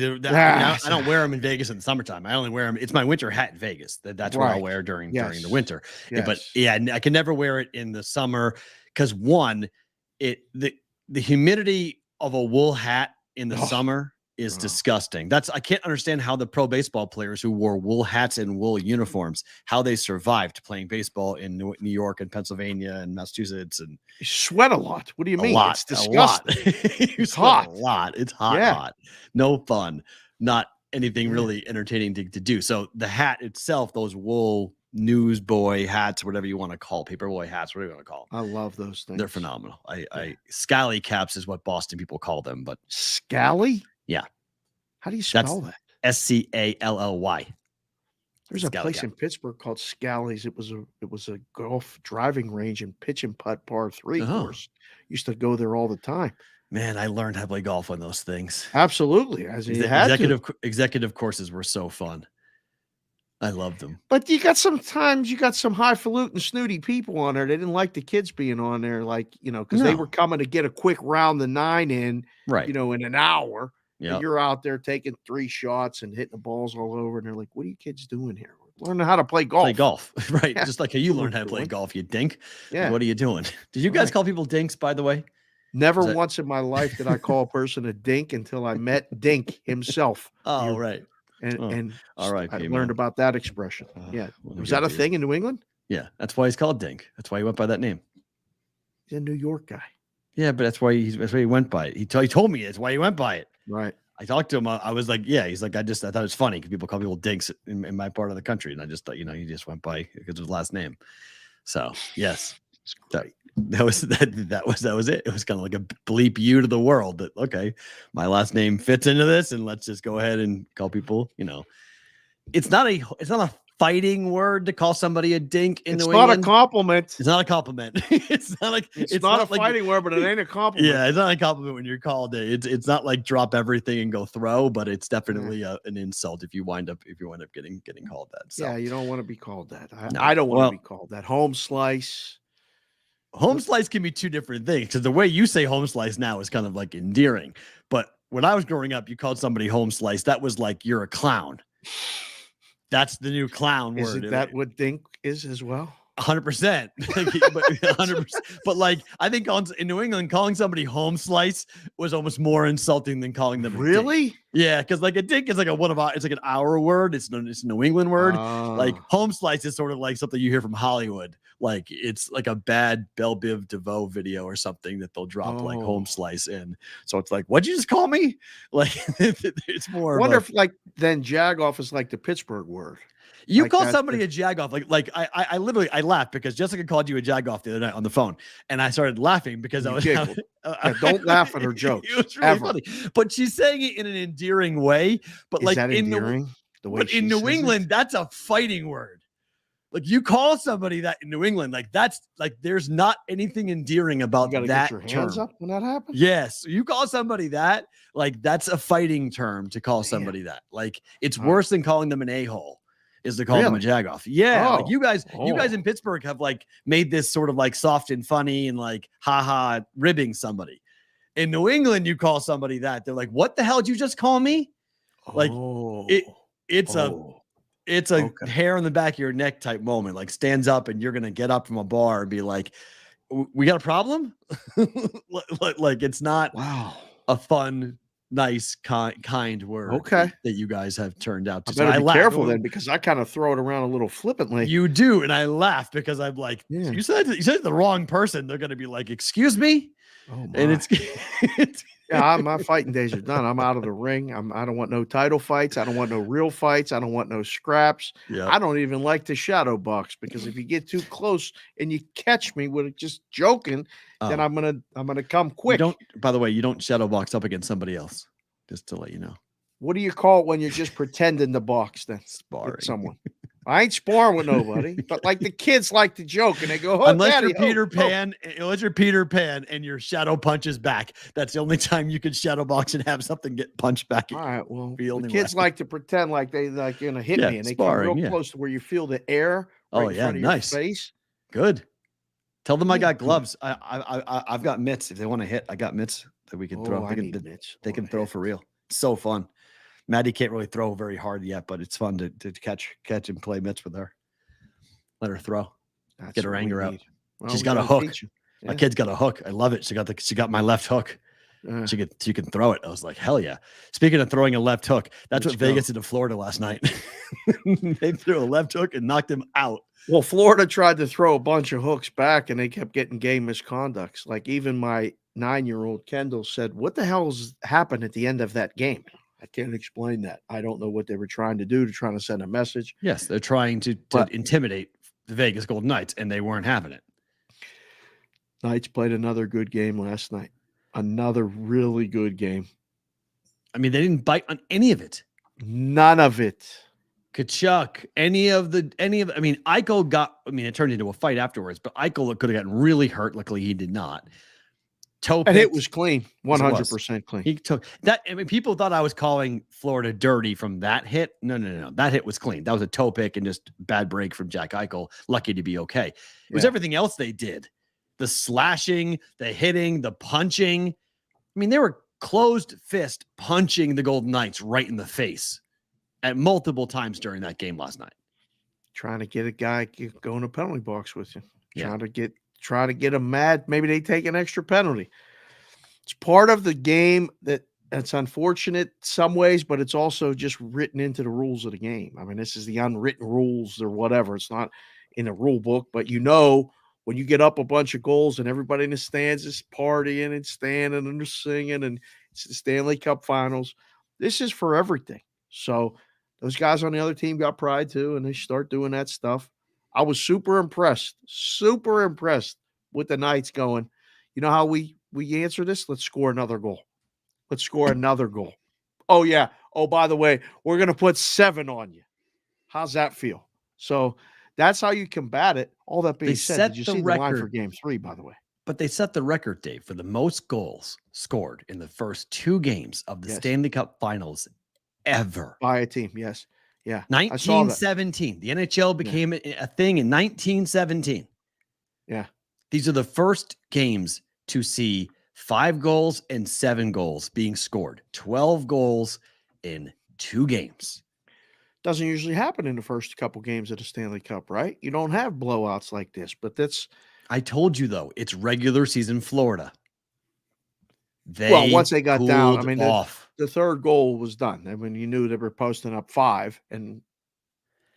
don't wear them in Vegas in the summertime. I only wear them. It's my winter hat in Vegas. That's what I'll wear during the winter. Yes. But yeah, I can never wear it in the summer because one, the humidity of a wool hat in the summer is disgusting. I can't understand how the pro baseball players who wore wool hats and wool uniforms, how they survived playing baseball in New York and Pennsylvania and Massachusetts. And you sweat a lot. What do you mean? It's disgusting. It's hot. A lot. It's hot. No fun. Not anything really entertaining to do. So the hat itself, those wool newsboy hats, whatever you want to call, paperboy hats, whatever you want to call them. I love those things. They're phenomenal. Scally caps is what Boston people call them, but Scally? Yeah. How do you spell that? Scally. There's a place in Pittsburgh called Scally's. It was a golf driving range and pitch and putt par 3 course. Used to go there all the time. Man, I learned how to play golf on those things. Absolutely. As you had executive courses were so fun. I loved them. But you got some highfalutin snooty people on there. They didn't like the kids being on there, because they were coming to get a quick round the 9 in, in an hour. Yeah, you're out there taking 3 shots and hitting the balls all over, and they're like, "What are you kids doing here? Learning how to play golf." Play golf, right? Yeah. Just like how you learned how to play golf, you dink. Yeah. What are you doing? Did you guys call people dinks, by the way? Never once in my life did I call a person a dink until I met Dink himself. Oh, right. And all right, I learned about that expression. Was that a thing in New England? Yeah, that's why he's called Dink. That's why he went by that name. He's a New York guy. Yeah, but that's why he went by it. He told me it's why he went by it. Right. I talked to him. I was like, yeah. He's like, I thought it was funny because people call people dinks in my part of the country, and I just thought, he just went by because of his last name. So yes, that was it. It was kind of like a bleep you to the world that okay, my last name fits into this, and let's just go ahead and call people. It's not a fighting word to call somebody a dink in New England. It's not a compliment. It's not a compliment. It's not a fighting word, but it ain't a compliment. Yeah, it's not a compliment when you're called it. It's not like drop everything and go throw, but it's definitely an insult if you wind up getting called that. So. Yeah, you don't want to be called that. I don't want to be called that. Home slice. Home slice can be two different things because the way you say home slice now is kind of like endearing. But when I was growing up, you called somebody home slice. That was like you're a clown. That's the new clown word. Is that what dink is as well? 100%. 100%. But I think in New England, calling somebody home slice was almost more insulting than calling them really? A dink. Yeah, because a dink is it's like an our word. It's a New England word. Home slice is sort of like something you hear from Hollywood. Like it's like a bad Belle Biv DeVoe video or something that they'll drop like home slice in. So it's like, what'd you just call me? Like it's more. I wonder if then jagoff is like the Pittsburgh word. You call somebody a jagoff, I literally laughed because Jessica called you a jagoff the other night on the phone, and I started laughing because I was don't laugh at her jokes. It was really funny, but she's saying it in an endearing way. But is that endearing? In New England, that's a fighting word. Like you call somebody that in New England, that's there's not anything endearing about that. Get your hands up when that happens. Yes, you call somebody that, that's a fighting term to call somebody that. Like it's worse than calling them an a-hole. Is to call them a jagoff. Yeah. You guys in Pittsburgh have made this sort of soft and funny and haha ribbing somebody. In New England, you call somebody that. They're like, what the hell did you just call me? It's a hair on the back of your neck type moment. Stands up and you're gonna get up from a bar and be like, we got a problem? It's not a fun, nice, kind word that you guys have turned out to. I better be careful then because I kind of throw it around a little flippantly. You do, and I laugh because I'm like, you said the wrong person. They're gonna be like, excuse me. Oh my. And it's my fighting days are done. I'm out of the ring. I don't want no title fights. I don't want no real fights. I don't want no scraps. Yeah. I don't even like to shadow box because if you get too close and you catch me with just joking, then I'm gonna come quick. By the way, you don't shadow box up against somebody else. Just to let you know. What do you call it when you're just pretending to box? Then sparring someone. I ain't sparring with nobody, but the kids like to joke and they go, unless you're Peter Pan and your shadow punches back. That's the only time you can shadow box and have something get punched back. All right. Well, the kids like to pretend like they gonna hit me, and they sparring, get real close to where you feel the air right in front of your face. Good. Tell them I got gloves. I've got mitts. If they want to hit, I got mitts that we can throw. They can throw for real. It's so fun. Maddie can't really throw very hard yet, but it's fun to catch and play mitts with her. Let her throw. Get her anger out. Well, she's got a hook. My kid's got a hook. I love it. She got my left hook. She can throw it. I was like, hell yeah. Speaking of throwing a left hook, that's what Vegas did to Florida last night. They threw a left hook and knocked him out. Well, Florida tried to throw a bunch of hooks back, and they kept getting game misconducts. Like even my 9-year-old Kendall said, what the hell's happened at the end of that game? I can't explain that. I don't know what they were trying to do, trying to send a message. Yes, they're trying to intimidate the Vegas Golden Knights, and they weren't having it. Knights played another good game last night. Another really good game. I mean, they didn't bite on any of it. None of it. Kachuk, I mean, it turned into a fight afterwards, but Eichel could have gotten really hurt. Luckily, he did not. And it was clean, 100% clean. He took that. I mean, people thought I was calling Florida dirty from that hit. No. That hit was clean. That was a toe pick and just bad break from Jack Eichel. Lucky to be okay. It was everything else they did. The slashing, the hitting, the punching. I mean, they were closed fist punching the Golden Knights right in the face at multiple times during that game last night. Trying to get a guy going to penalty box with you. Try to get him mad. Maybe they take an extra penalty. It's part of the game that's unfortunate some ways, but it's also just written into the rules of the game. I mean, this is the unwritten rules or whatever. It's not in the rule book, but when you get up a bunch of goals and everybody in the stands is partying and standing and they're singing, and it's the Stanley Cup Finals, this is for everything. So those guys on the other team got pride too, and they start doing that stuff. I was super impressed with the Knights going, you know how we answer this? Let's score another goal. Oh, yeah. Oh, by the way, we're going to put 7 on you. How's that feel? So that's how you combat it. All that being said, did you see the line for game 3, by the way? But they set the record, Dave, for the most goals scored in the first 2 games of the Stanley Cup Finals ever. By a team, yes. Yeah. 1917. The NHL became a thing in 1917. Yeah. These are the first games to see 5 goals and 7 goals being scored. 12 goals in 2 games. Doesn't usually happen in the first couple games of the Stanley Cup, right? You don't have blowouts like this, but that's... I told you, though, it's regular season Florida. Once they got down, I mean, the third goal was done. I mean, you knew they were posting up 5, and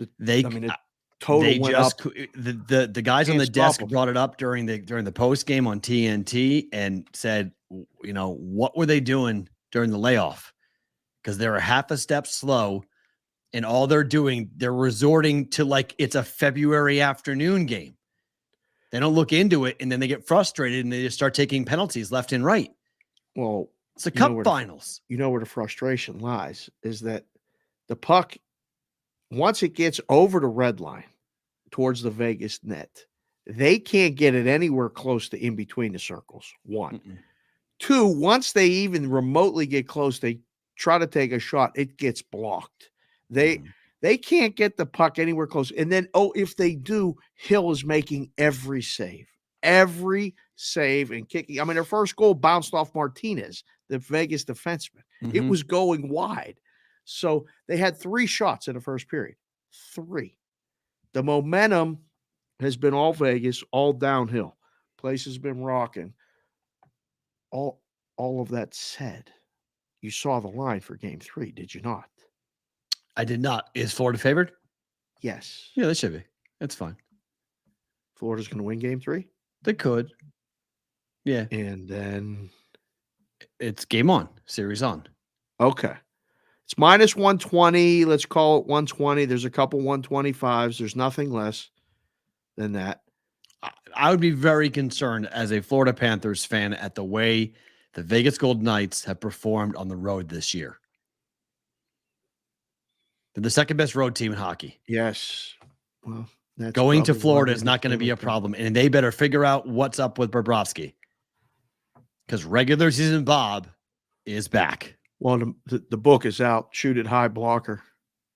the total went up. The guys on the desk brought it up during the post game on TNT and said, what were they doing during the layoff? Because they were half a step slow, and all they're doing, they're resorting to like it's a February afternoon game. They don't look into it, and then they get frustrated and they just start taking penalties left and right. Well, it's the Cup Finals. You know where the frustration lies is that the puck, once it gets over the red line towards the Vegas net, they can't get it anywhere close to in between the circles. 1. 2, once they even remotely get close, they try to take a shot, it gets blocked. They can't get the puck anywhere close. And then, if they do, Hill is making every save and kicking. I mean, their first goal bounced off Martinez, the Vegas defenseman. It was going wide. So they had 3 shots in the first period. 3. The momentum has been all Vegas, all downhill. Place has been rocking. All of that said, you saw the line for game 3, did you not? I did not. Is Florida favored? Yes. Yeah, they should be. That's fine. Florida's going to win game 3? They could. Yeah. And then it's game on, series on. Okay. It's minus 120. Let's call it 120. There's a couple 125s. There's nothing less than that. I would be very concerned as a Florida Panthers fan at the way the Vegas Golden Knights have performed on the road this year. They're the second best road team in hockey. Yes. Well, going to Florida is not going to be a problem, and they better figure out what's up with Bobrovsky because regular season Bob is back. Well, the book is out. Shoot It High Blocker.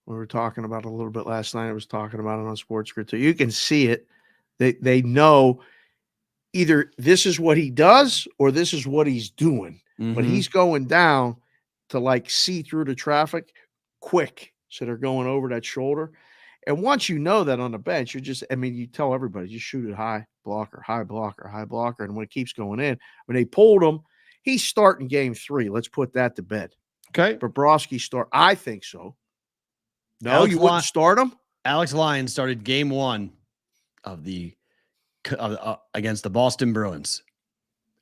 We were talking about it a little bit last night. I was talking about it on Sports Grid too. You can see it. They know either this is what he does or this is what he's doing. But he's going down to like see through the traffic quick. So they're going over that shoulder. And once you know that on the bench, you tell everybody, just shoot it high blocker, high blocker, high blocker. And when it keeps going in, when they pulled him, he's starting game 3. Let's put that to bed. Okay. Bobrovsky start. I think so. No, you wouldn't start him? Alex Lyon started game 1 of against the Boston Bruins.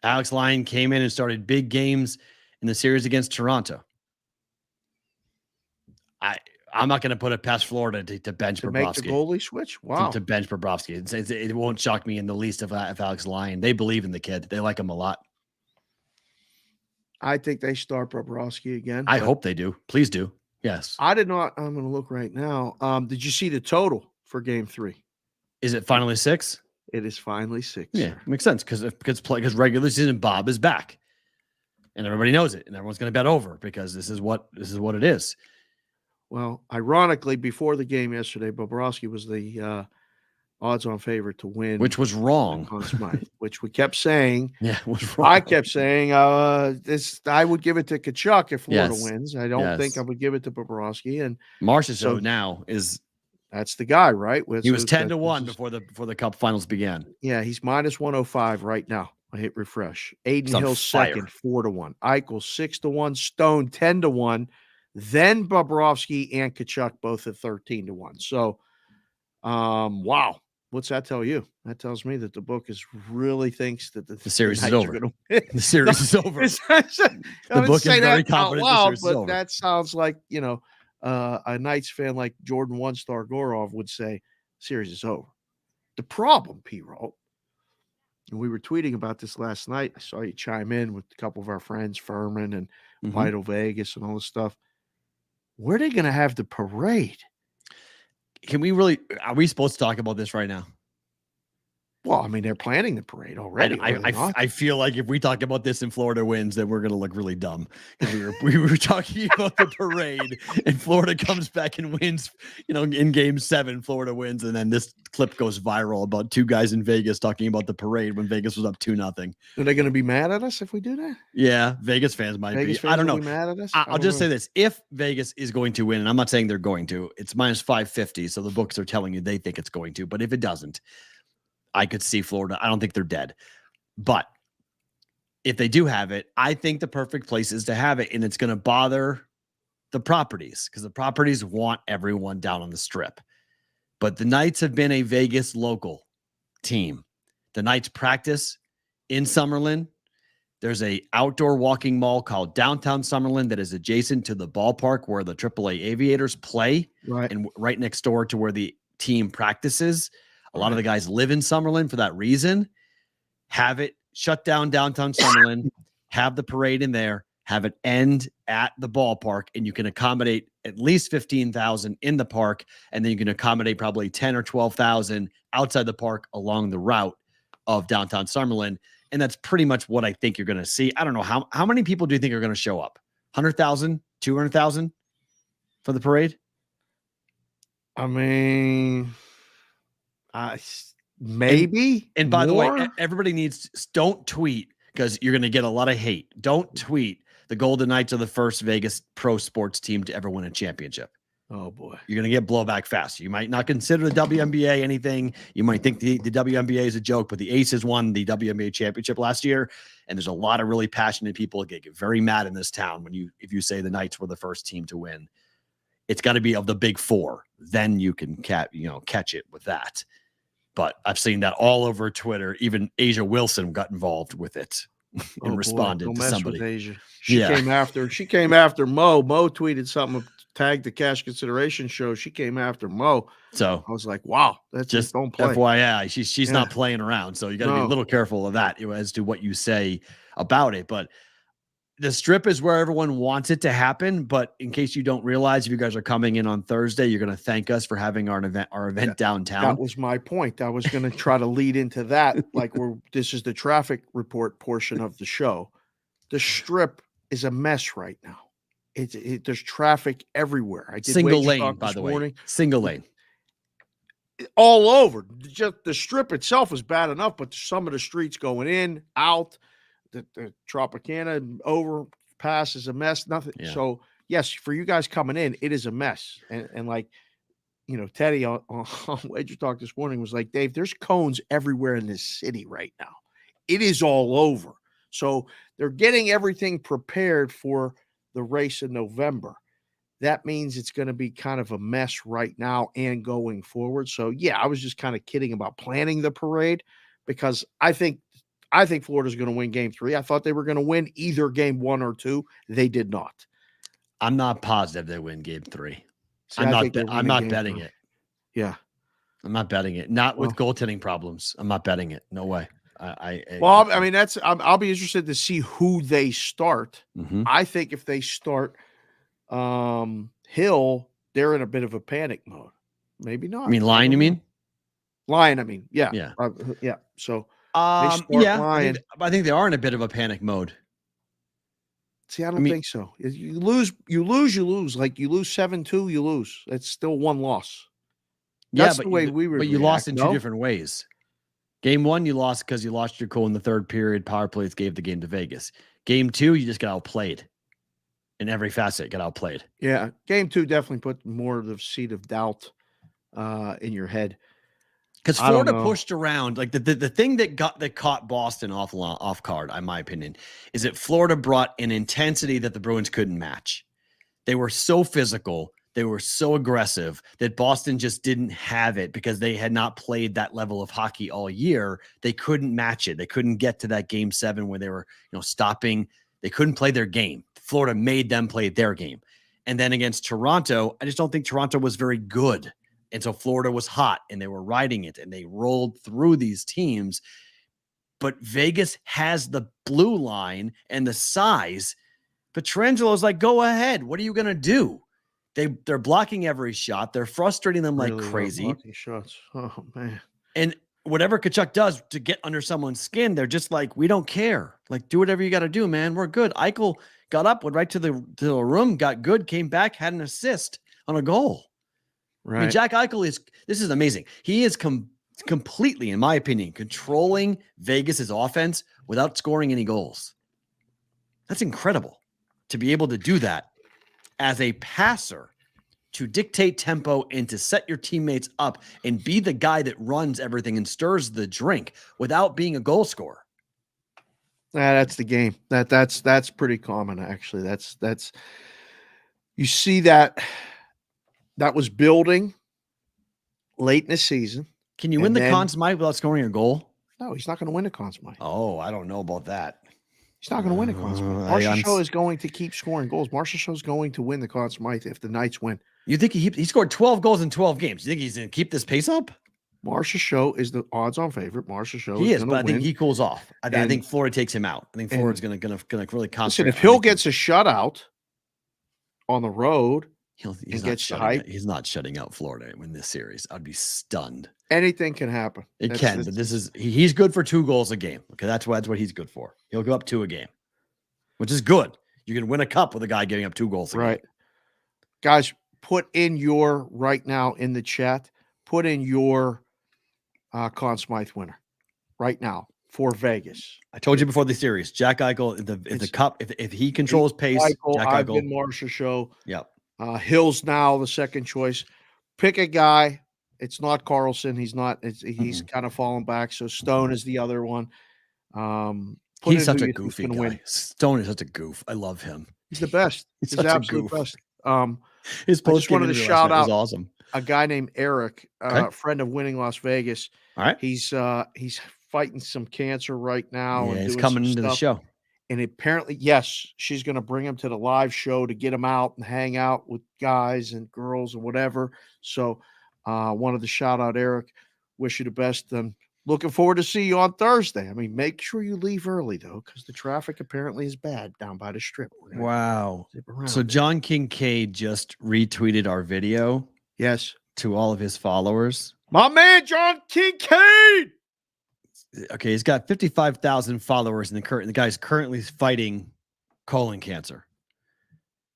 Alex Lyon came in and started big games in the series against Toronto. I'm not going to put it past Florida to bench Bobrovsky. Make the goalie switch? Wow. To bench Bobrovsky. It won't shock me in the least if Alex Lyon. They believe in the kid. They like him a lot. I think they start Bobrovsky again. I hope they do. Please do. Yes. I did not. I'm going to look right now. Did you see the total for game 3? Is it finally 6? It is finally 6. Yeah, makes sense because regular season Bob is back, and everybody knows it, and everyone's going to bet over because this is what it is. Well, ironically, before the game yesterday, Bobrovsky was the odds-on favorite to win, which was wrong. Which we kept saying. Yeah, it was wrong. I kept saying I would give it to Tkachuk if Florida wins. I don't think I would give it to Bobrovsky. And Marchessault now is. That's the guy, right? He was 10-1 before the Cup finals began. Yeah, he's minus 105 right now. I hit refresh. Aiden Hill second, 4-1. Eichel 6-1. Stone 10-1. Then Bobrovsky and Tkachuk both at 13-1. So, wow. What's that tell you? That tells me that the book really thinks that the series is over. The series is over. The book is very confident the series is over. That sounds like, a Knights fan like Jordan One-Star Gorov would say, series is over. The problem, Perrault, and we were tweeting about this last night. I saw you chime in with a couple of our friends, Furman and Vital Vegas and all this stuff. Where are they going to have the parade? Are we supposed to talk about this right now? Well, I mean, they're planning the parade already. I feel like if we talk about this and Florida wins, then we're going to look really dumb. We were talking about the parade and Florida comes back and wins, in game 7, Florida wins. And then this clip goes viral about 2 guys in Vegas talking about the parade when Vegas was up 2-0. Are they going to be mad at us if we do that? Yeah, Vegas fans might be. I don't know. Be mad at us? I'll just say this. If Vegas is going to win, and I'm not saying they're going to, it's minus 550. So the books are telling you they think it's going to. But if it doesn't, I could see Florida. I don't think they're dead. But if they do have it, I think the perfect place is to have it. And it's going to bother the properties because the properties want everyone down on the strip. But the Knights have been a Vegas local team. The Knights practice in Summerlin. There's a outdoor walking mall called Downtown Summerlin that is adjacent to the ballpark where the AAA Aviators play. Right. And right next door to where the team practices. A lot of the guys live in Summerlin for that reason. Have it shut down downtown Summerlin, have the parade in there, have it end at the ballpark, and you can accommodate at least 15,000 in the park, and then you can accommodate probably 10 or 12,000 outside the park along the route of downtown Summerlin. And that's pretty much what I think you're going to see. I don't know how many people do you think are going to show up? 100,000, 200,000 for the parade? I mean, maybe. And by the way, everybody don't tweet because you're going to get a lot of hate. Don't tweet the Golden Knights are the first Vegas pro sports team to ever win a championship. Oh boy. You're going to get blowback fast. You might not consider the WNBA anything. You might think the WNBA is a joke, but the Aces won the WNBA championship last year. And there's a lot of really passionate people that get very mad in this town if you say the Knights were the first team to win. It's got to be of the big 4. Then you can catch it with that. But I've seen that all over Twitter. Even Asia Wilson got involved with it and responded to somebody. Asia. She came after Mo. Mo tweeted something, tagged the Cash Consideration Show. She came after Mo. So I was like, wow, that's just don't play. FYI, she's not playing around. So you got to be a little careful of that as to what you say about it. But the strip is where everyone wants it to happen. But in case you don't realize, if you guys are coming in on Thursday, you're going to thank us for having our event downtown. That was my point. I was going to try to lead into that. Like this is the traffic report portion of the show. The strip is a mess right now. There's traffic everywhere. I did single lane, by the way. Single lane. all over. Just the strip itself is bad enough, but some of the streets going in, out, the Tropicana overpass is a mess. Nothing. Yeah. So yes, for you guys coming in, it is a mess. And like, Teddy on Wager Talk this morning was like, Dave, there's cones everywhere in this city right now. It is all over. So they're getting everything prepared for the race in November. That means it's going to be kind of a mess right now and going forward. So yeah, I was just kind of kidding about planning the parade because I think Florida's going to win game 3. I thought they were going to win either game 1 or 2. They did not. I'm not positive they win game 3. See, I'm not betting it. Yeah. I'm not betting it. Not with goaltending problems. I'm not betting it. No way. I'll be interested to see who they start. Mm-hmm. I think if they start Hill, they're in a bit of a panic mode. Maybe not. I mean, Lyon, you mean? Lyon, I mean, yeah. Yeah. Yeah. So, I think they are in a bit of a panic mode. See, I don't think so. You lose. Like you lose 7-2, you lose. It's still one loss. That's the way we were. But you lost in 2 different ways. Game 1, you lost because you lost your goal in the 3rd period. Power plays gave the game to Vegas. Game 2, you just got outplayed. In every facet, got outplayed. Yeah. Game 2 definitely put more of the seed of doubt in your head. Because Florida pushed around. Like the thing that caught Boston off guard, in my opinion, is that Florida brought an intensity that the Bruins couldn't match. They were so physical, they were so aggressive that Boston just didn't have it because they had not played that level of hockey all year. They couldn't match it. They couldn't get to that game 7 where they were, stopping. They couldn't play their game. Florida made them play their game. And then against Toronto, I just don't think Toronto was very good. And so Florida was hot and they were riding it and they rolled through these teams. But Vegas has the blue line and the size. Petrangelo's like, go ahead. What are you going to do? They're blocking every shot. They're frustrating them like crazy. Blocking shots. Oh, man. And whatever Tkachuk does to get under someone's skin, they're just like, we don't care. Like, do whatever you got to do, man. We're good. Eichel got up, went right to the room, got good, came back, had an assist on a goal. Right. I mean, Jack Eichel this is amazing. He is completely, in my opinion, controlling Vegas's offense without scoring any goals. That's incredible to be able to do that as a passer, to dictate tempo and to set your teammates up and be the guy that runs everything and stirs the drink without being a goal scorer. That's the game. That's pretty common, actually. That's you see that was building late in the season. Can you win the Conn Smythe without scoring a goal? No, he's not going to win the Conn Smythe. Oh, I don't know about that. He's not going to win the Conn Smythe. Marcia Show is going to keep scoring goals. Marcia Show is going to win the Conn Smythe if the Knights win. You think he scored 12 goals in 12 games? You think he's going to keep this pace up? Marcia Show is the odds-on favorite. Marcia Show is but I think he cools off. I think Florida takes him out. I think Florida's going to really concentrate. Listen, if Hill gets a shutout on the road, he's not shutting out Florida in this series. I'd be stunned. Anything can happen. But he's good for 2 goals a game. Okay, that's what he's good for. He'll go up 2 a game, which is good. You can win a cup with a guy giving up 2 goals a game. Guys, put in your right now in the chat. Put in your Conn Smythe winner right now for Vegas. I told you before the series, Jack Eichel in the cup. If he controls pace, Jack Eichel. Ivan Marcia Show. Yep. Hill's now the second choice. Pick a guy. It's not Carlson. He's not. He's kind of fallen back. So Stone is the other one. He's such a goofy guy. Win. Stone is such a goof. I love him. He's the best. He's the absolute best. His post just wanted to shout out awesome. A guy named Eric, friend of Winning Las Vegas. All right. He's fighting some cancer right now. Yeah, and he's coming into the show. And apparently, yes, she's going to bring him to the live show to get him out and hang out with guys and girls and whatever. So wanted to shout out Eric. Wish you the best. And looking forward to see you on Thursday. I mean, make sure you leave early, though, because the traffic apparently is bad down by the strip. Wow. So John Kincaid just retweeted our video. Yes. To all of his followers. My man, John Kincaid. Okay, he's got 55,000 followers, and the guy's currently fighting colon cancer.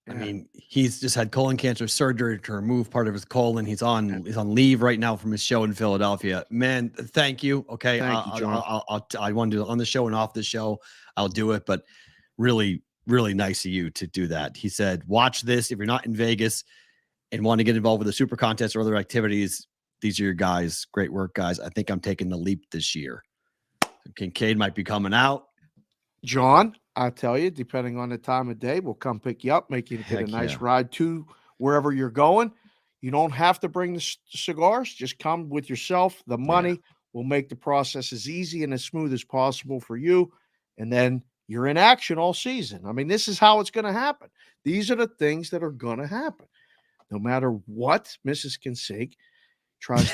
I mean, he's just had colon cancer surgery to remove part of his colon. He's on leave right now from his show in Philadelphia. Man, thank you. Okay, thank you, John. I want to do it on the show and off the show. I'll do it, but really, really nice of you to do that. He said, "Watch this. If you're not in Vegas and want to get involved with the super contest or other activities, these are your guys. Great work, guys. I think I'm taking the leap this year." Kincaid might be coming out. John, I tell you, depending on the time of day, we'll come pick you up, make you get a nice ride to wherever you're going. You don't have to bring the cigars. Just come with yourself. The money will make the process as easy and as smooth as possible for you. And then you're in action all season. I mean, this is how it's going to happen. These are the things that are going to happen. No matter what Mrs. Kinsig tries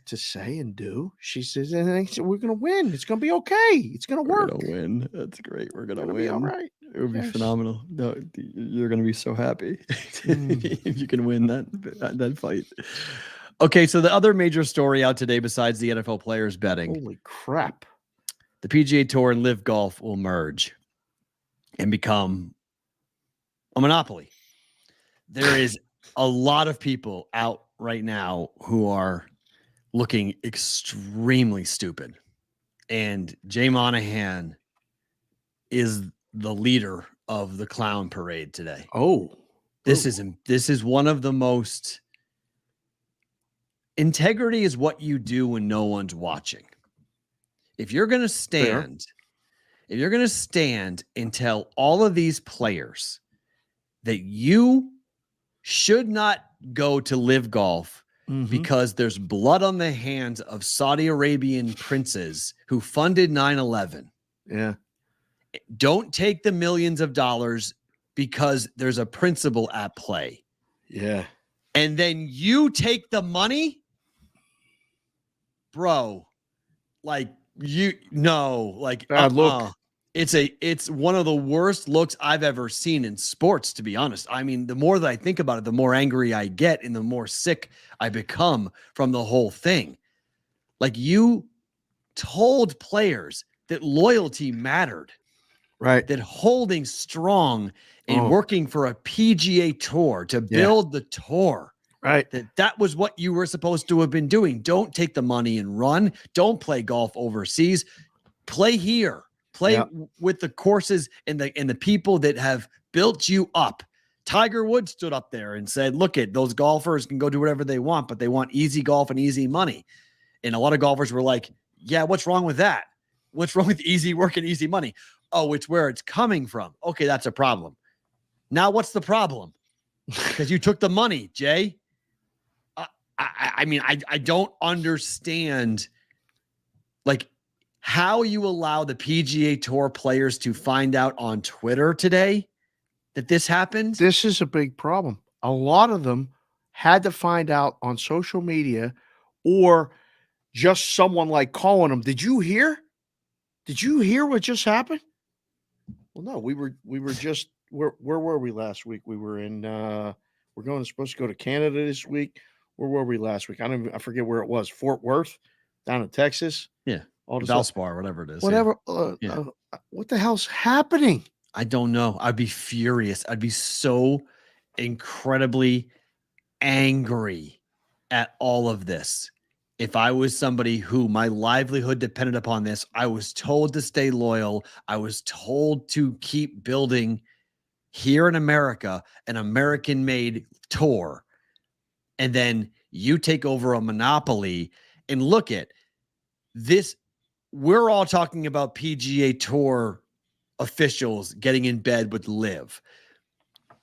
to say and do, she says, we're going to win. It's going to be okay. It's going to work. We're going to win. That's great. We're going to win. Be all right. It would be phenomenal. No, you're going to be so happy if you can win that fight. Okay, so the other major story out today besides the NFL players betting. Holy crap. The PGA Tour and Live Golf will merge and become a monopoly. There is a lot of people out right now who are looking extremely stupid. And Jay Monahan is the leader of the clown parade today. This is one of the most. Integrity is what you do when no one's watching. If you're going to stand, and tell all of these players that you should not go to Live Golf because there's blood on the hands of Saudi Arabian princes who funded 9/11. Yeah. Don't take the millions of dollars because there's a principle at play. Yeah. And then you take the money, bro. Like bad look. It's one of the worst looks I've ever seen in sports, to be honest. I mean, the more that I think about it, the more angry I get and the more sick I become from the whole thing. Like, you told players that loyalty mattered, right? That holding strong and working for a PGA Tour to build the tour, right? That was what you were supposed to have been doing. Don't take the money and run. Don't play golf overseas. Play here. Play with the courses and the people that have built you up. Tiger Woods stood up there and said, look, those golfers can go do whatever they want, but they want easy golf and easy money. And a lot of golfers were like, yeah, what's wrong with that? What's wrong with easy work and easy money? Oh, it's where it's coming from. Okay, that's a problem. Now what's the problem? Because you took the money, Jay. I mean, I don't understand, like, how you allow the PGA Tour players to find out on Twitter today that this happened. This is a big problem. A lot of them had to find out on social media or just someone like calling them. Did you hear? Did you hear what just happened? Well, no, we were just, where were we last week? We were in, we're supposed to go to Canada this week. Where were we last week? I forget where it was. Fort Worth, down in Texas. Yeah. Valspar, whatever it is. Whatever. What the hell's happening? I don't know. I'd be furious. I'd be so incredibly angry at all of this. If I was somebody who my livelihood depended upon this, I was told to stay loyal. I was told to keep building here in America an American-made tour. And then you take over a monopoly and look at this. We're all talking about PGA Tour officials getting in bed with Liv.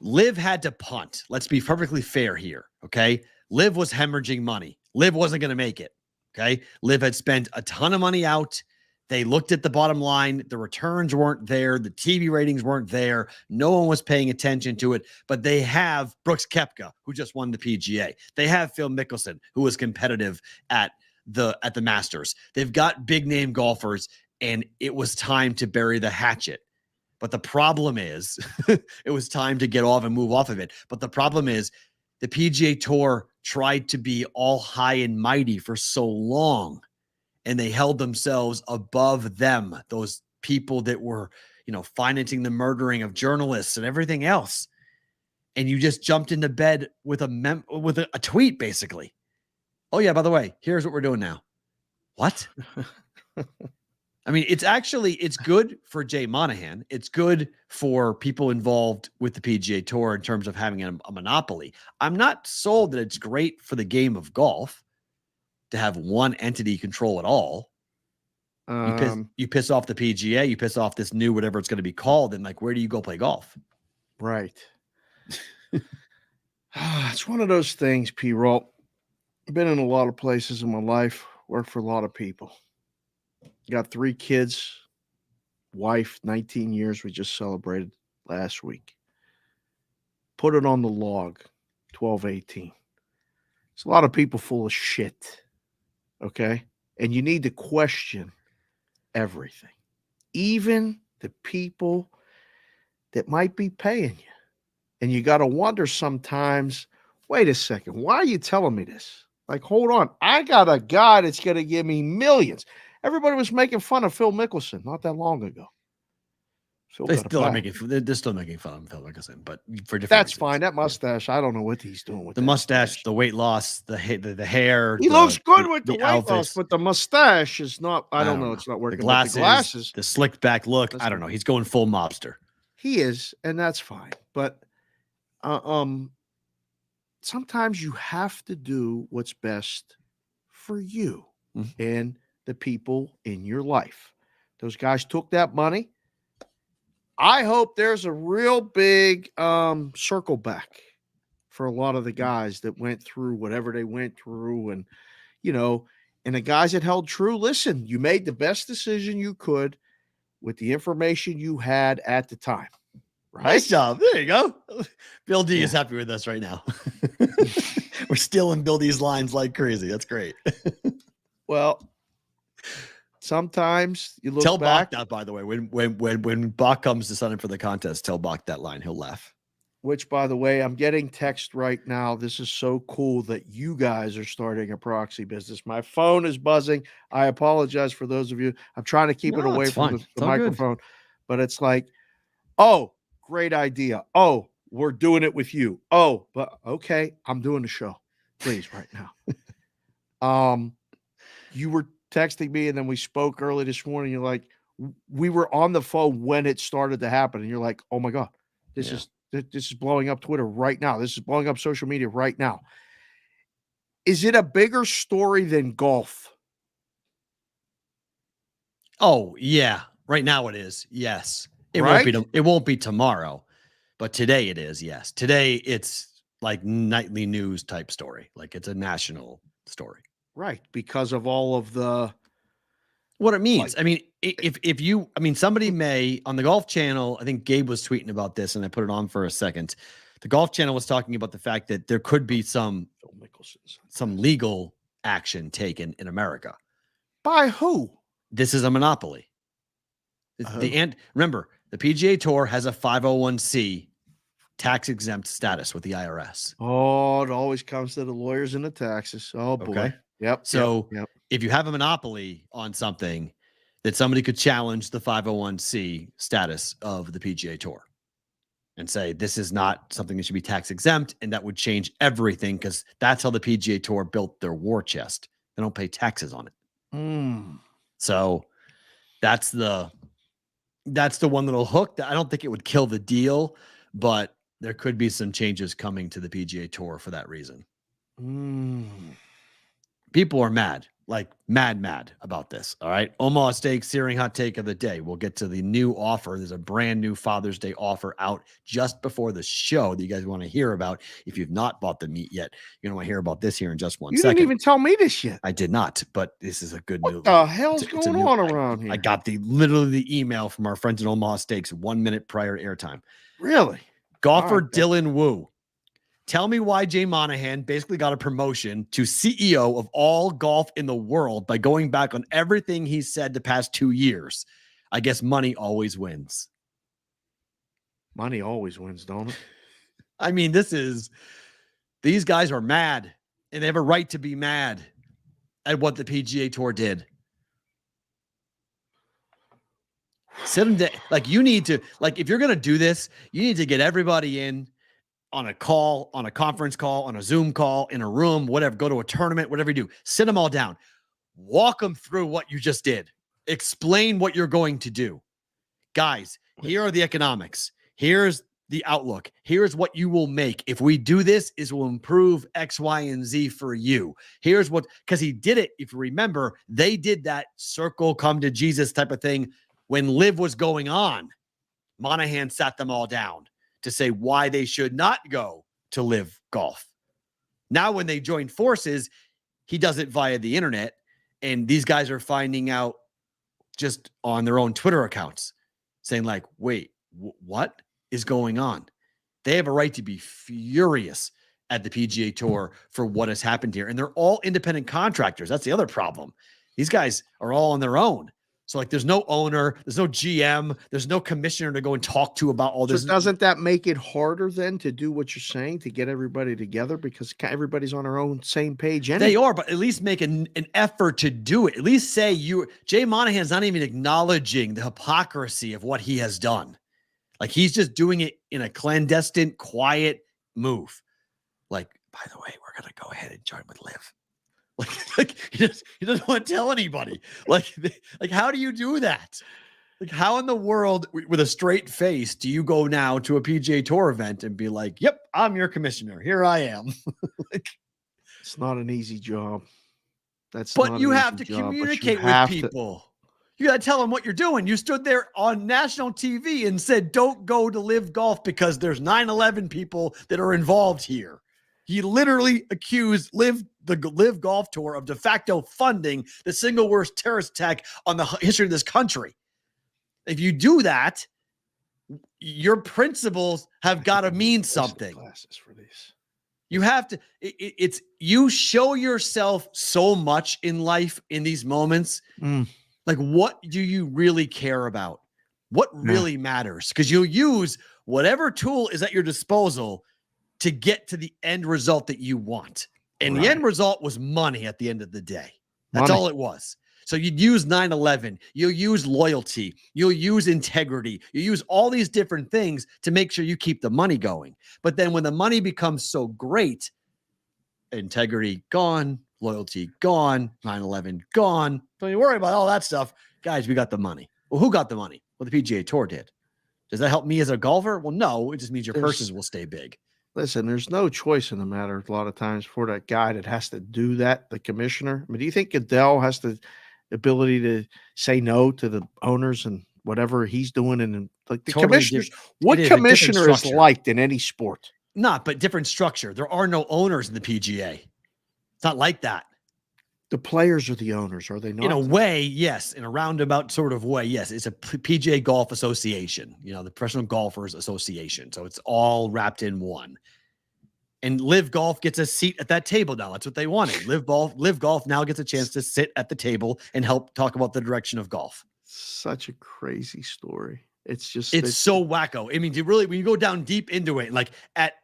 Liv had to punt. Let's be perfectly fair here, okay? Liv was hemorrhaging money. Liv wasn't going to make it, okay? Liv had spent a ton of money out. They looked at the bottom line. The returns weren't there. The TV ratings weren't there. No one was paying attention to it. But they have Brooks Koepka, who just won the PGA. They have Phil Mickelson, who was competitive at the Masters. They've got big name golfers, and it was time to bury the hatchet. But the problem is it was time to get off and move off of it. But the problem is the PGA Tour tried to be all high and mighty for so long, and they held themselves above them, those people that were, financing the murdering of journalists and everything else. and you just jumped into bed with a tweet, basically. Oh yeah, by the way, here's what we're doing now. What? I mean, it's good for Jay Monahan. It's good for people involved with the PGA Tour in terms of having a monopoly. I'm not sold that it's great for the game of golf to have one entity control it all. You piss off the PGA, you piss off this new whatever it's going to be called, and like, where do you go play golf? Right. It's one of those things, Perrault. I've been in a lot of places in my life, worked for a lot of people. Got 3 kids, wife, 19 years. We just celebrated last week. Put it on the log, 12-18. It's a lot of people full of shit, okay? And you need to question everything, even the people that might be paying you. And you got to wonder sometimes, wait a second, why are you telling me this? Like, hold on. I got a guy that's going to give me millions. Everybody was making fun of Phil Mickelson not that long ago. They're still making fun of Phil Mickelson, but for different That's reasons. Fine. That mustache, I don't know what he's doing with the mustache, the weight loss, the hair. He looks good with the weight outfits. loss, but the mustache is not. I don't know. It's not working. The glasses, the slicked back look. I don't know. He's going full mobster. He is, and that's fine. But sometimes you have to do what's best for you and the people in your life. Those guys took that money. I hope there's a real big circle back for a lot of the guys that went through whatever they went through. And, and the guys that held true, listen, you made the best decision you could with the information you had at the time. Right? Nice job. There you go. Bill D is happy with us right now. We're stealing Bill D's lines like crazy. That's great. Well, sometimes you look tell back. Bach that, by the way, when Bach comes to sign up for the contest, tell Bach that line. He'll laugh. Which, by the way, I'm getting text right now. This is so cool that you guys are starting a proxy business. My phone is buzzing. I apologize for those of you. I'm trying to keep it away from the microphone, but it's like, oh, great idea. Oh, we're doing it with you. Oh, but okay, I'm doing the show. Please, right now. You were texting me, and then we spoke early this morning. You're like, we were on the phone when it started to happen, and you're like, oh my God, this is blowing up Twitter right now. This is blowing up social media right now. Is it a bigger story than golf? Oh yeah, right now it is. Yes. It won't be tomorrow, but today it is. Yes. Today it's like nightly news type story. Like it's a national story. Right. Because of all of what it means. Somebody may on the Golf Channel, I think Gabe was tweeting about this and I put it on for a second. The Golf Channel was talking about the fact that there could be some legal action taken in America. By who? This is a monopoly. Remember, the PGA Tour has a 501c tax exempt status with the IRS. Oh, it always comes to the lawyers and the taxes. Oh boy. Okay. Yep. So if you have a monopoly on something, that somebody could challenge the 501c status of the PGA Tour and say, this is not something that should be tax exempt. And that would change everything because that's how the PGA Tour built their war chest. They don't pay taxes on it. So that's the one little hook that I don't think it would kill the deal, but there could be some changes coming to the PGA Tour for that reason. People are mad, like mad about this. All right. Omaha Steaks Searing Hot Take of the Day. We'll get to the new offer. There's a brand new Father's Day offer out just before the show that you guys want to hear about. If you've not bought the meat yet, you're going to want to hear about this here in just one second. You didn't even tell me this yet. I did not, but this is a good news. What the hell's going on around here? I got literally the email from our friends at Omaha Steaks 1 minute prior to airtime. Really? Golfer Dylan Wu. Tell me why Jay Monahan basically got a promotion to CEO of all golf in the world by going back on everything he said the past 2 years. I guess money always wins. Money always wins, don't it? I mean, these guys are mad, and they have a right to be mad at what the PGA Tour did. Sit them down. Like, you need to, like, if you're going to do this, you need to get everybody in on a call, on a conference call, on a Zoom call, in a room, whatever, go to a tournament, whatever you do, sit them all down, walk them through what you just did, explain what you're going to do. Guys, here are the economics. Here's the outlook. Here's what you will make. If we do this, it will improve X, Y, and Z for you. Here's what, because he did it. If you remember, they did that circle, come to Jesus type of thing when Liv was going on. Monahan sat them all down to say why they should not go to Liv Golf. Now, when they join forces, he does it via the internet, and these guys are finding out just on their own Twitter accounts, saying like, wait, what is going on? They have a right to be furious at the PGA Tour for what has happened here. And they're all independent contractors. That's the other problem. These guys are all on their own. So like there's no owner, there's no GM, there's no commissioner to go and talk to about all this. So doesn't that make it harder then to do what you're saying, to get everybody together, because everybody's on their own same page anyway? They are, but at least make an effort to do it. At least say Jay Monahan's not even acknowledging the hypocrisy of what he has done. Like he's just doing it in a clandestine, quiet move. Like, by the way, we're going to go ahead and join with Liv. Like he doesn't want to tell anybody. Like how do you do that? Like how in the world with a straight face do you go now to a PGA Tour event and be like, yep, I'm your commissioner. Here I am. Like, it's not an easy job. But you have to communicate with people. You got to tell them what you're doing. You stood there on national TV and said, don't go to Liv Golf because there's 9/11 people that are involved here. He literally accused the Liv Golf Tour of de facto funding the single worst terrorist attack on the history of this country. If you do that, your principles have got to mean something. Classes for these. You have to, it's you show yourself so much in life in these moments. Like, what do you really care about? What really matters? Because you'll use whatever tool is at your disposal to get to the end result that you want. And the end result was money at the end of the day. That's all it was. So you'd use 9/11. You'll use loyalty. You'll use integrity. You use all these different things to make sure you keep the money going. But then when the money becomes so great, integrity gone, loyalty gone, 9/11 gone. Don't you worry about all that stuff. Guys, we got the money. Well, who got the money? Well, the PGA Tour did. Does that help me as a golfer? Well, no. It just means your purses will stay big. Listen, there's no choice in the matter a lot of times for that guy that has to do that, the commissioner. I mean, do you think Goodell has the ability to say no to the owners and whatever he's doing? And like the commissioners, what commissioner is liked in any sport? But different structure. There are no owners in the PGA. It's not like that. The players are the owners, are they not? In a way, yes. In a roundabout sort of way, yes. It's a PGA Golf Association, the Professional Golfers Association. So it's all wrapped in one. And Liv Golf gets a seat at that table now. That's what they wanted. Liv Golf now gets a chance to sit at the table and help talk about the direction of golf. Such a crazy story. It's so wacko. I mean, when you go down deep into it, like at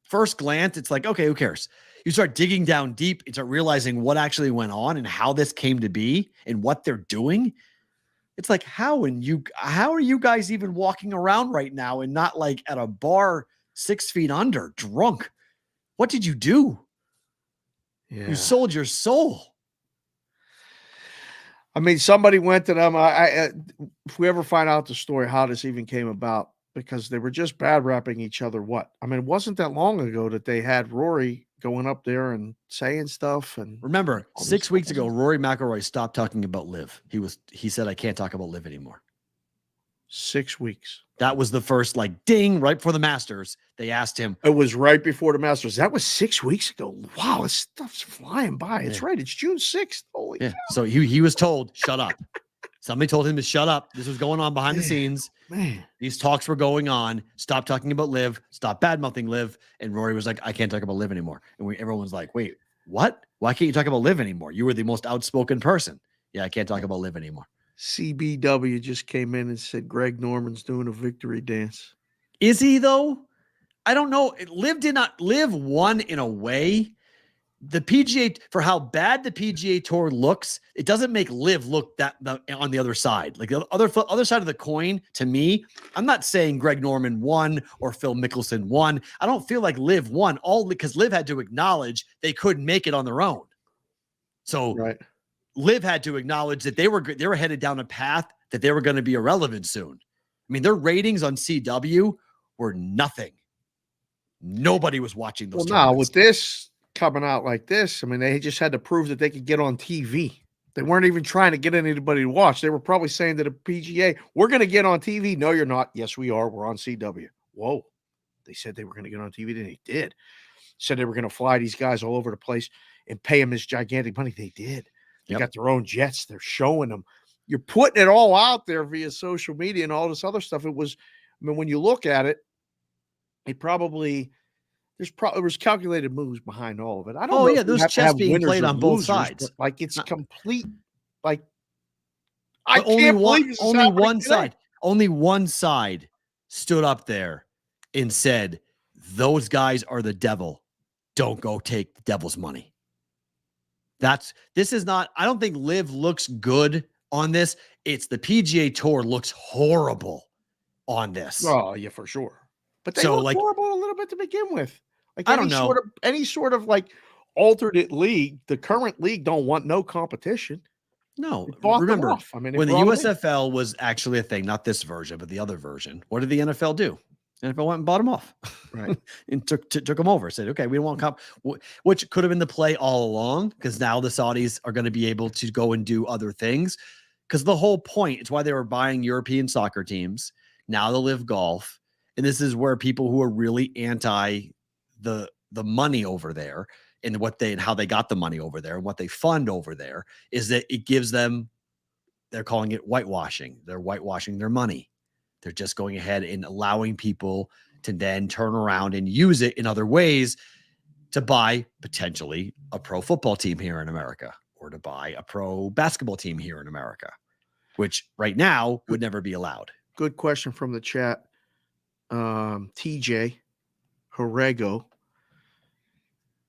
first glance, it's like, okay, who cares? You start digging down deep and start realizing what actually went on and how this came to be and what they're doing. It's like, how are you guys even walking around right now and not like at a bar 6 feet under drunk? What did you do? Yeah. You sold your soul. I mean, somebody went to them. If we ever find out the story, how this even came about, because they were just bad rapping each other. It wasn't that long ago that they had Rory going up there and saying stuff. And remember, 6 weeks ago, Rory McIlroy stopped talking about Liv. He said, I can't talk about Liv anymore. 6 weeks. That was the first ding right before the Masters. They asked him. It was right before the Masters. That was 6 weeks ago. Wow, this stuff's flying by. It's right. It's June 6th. Holy cow. So he was told, shut up. Somebody told him to shut up. This was going on behind the scenes. Man, these talks were going on. Stop talking about Liv. Stop bad-mouthing Liv. And Rory was like, I can't talk about Liv anymore. And everyone was like, wait, what? Why can't you talk about Liv anymore? You were the most outspoken person. Yeah, I can't talk about Liv anymore. CBW just came in and said Greg Norman's doing a victory dance. Is he, though? I don't know. Liv won in a way the PGA, for how bad the PGA Tour looks, it doesn't make Live look that on the other side. Like the other side of the coin, to me, I'm not saying Greg Norman won or Phil Mickelson won. I don't feel like Live won, all because Live had to acknowledge they couldn't make it on their own. So Live had to acknowledge that they were headed down a path that they were going to be irrelevant soon. I mean, their ratings on CW were nothing. Nobody was watching those. Well, now with this coming out like this, I mean, they just had to prove that they could get on TV. They weren't even trying to get anybody to watch. They were probably saying to the PGA, we're going to get on TV. No, you're not. Yes, we are. We're on CW. Whoa. They said they were going to get on TV. Then they did. Said they were going to fly these guys all over the place and pay them this gigantic money. They did. They got their own jets. They're showing them. You're putting it all out there via social media and all this other stuff. It was, I mean, when you look at it, there was calculated moves behind all of it. I don't know. Yeah, those chess being played on both sides. Like it's complete. Like only one side stood up there and said, "Those guys are the devil. Don't go take the devil's money." This is not. I don't think Liv looks good on this. It's the PGA Tour looks horrible on this. Oh yeah, for sure. But they look horrible a little bit to begin with. Like I don't know. Any sort of like alternate league, the current league don't want no competition. No, remember, I mean, when the USFL was actually a thing, not this version, but the other version, what did the NFL do? NFL went and bought them off, right? And took them over. Said, okay, we don't want comp, which could have been the play all along, because now the Saudis are going to be able to go and do other things. Because the whole point, it's why they were buying European soccer teams. Now they'll live golf, and this is where people who are really anti the money over there and how they got the money over there and what they fund over there is that it gives them, they're calling it whitewashing. They're whitewashing their money. They're just going ahead and allowing people to then turn around and use it in other ways to buy potentially a pro football team here in America or to buy a pro basketball team here in America, which right now would never be allowed. Good question from the chat. TJ Horrego.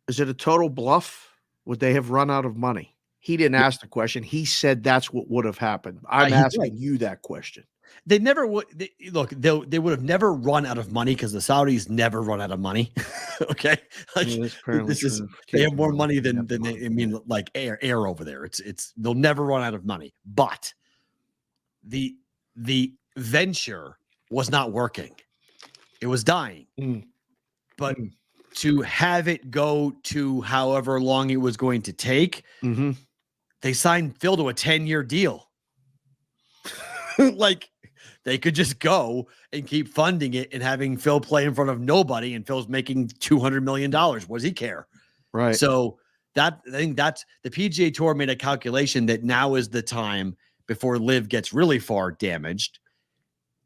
Is it a total bluff? Would they have run out of money? He didn't ask the question. He said that's what would have happened. I'm asking you that question. They never would. They would have never run out of money because the Saudis never run out of money. Okay, like they have more money than they. I mean, like air over there. It's they'll never run out of money. But the venture was not working. It was dying. But to have it go to however long it was going to take, they signed Phil to a 10-year deal. Like they could just go and keep funding it and having Phil play in front of nobody, and Phil's making $200 million. What does he care? Right. So I think that's the PGA Tour made a calculation that now is the time before Liv gets really far damaged.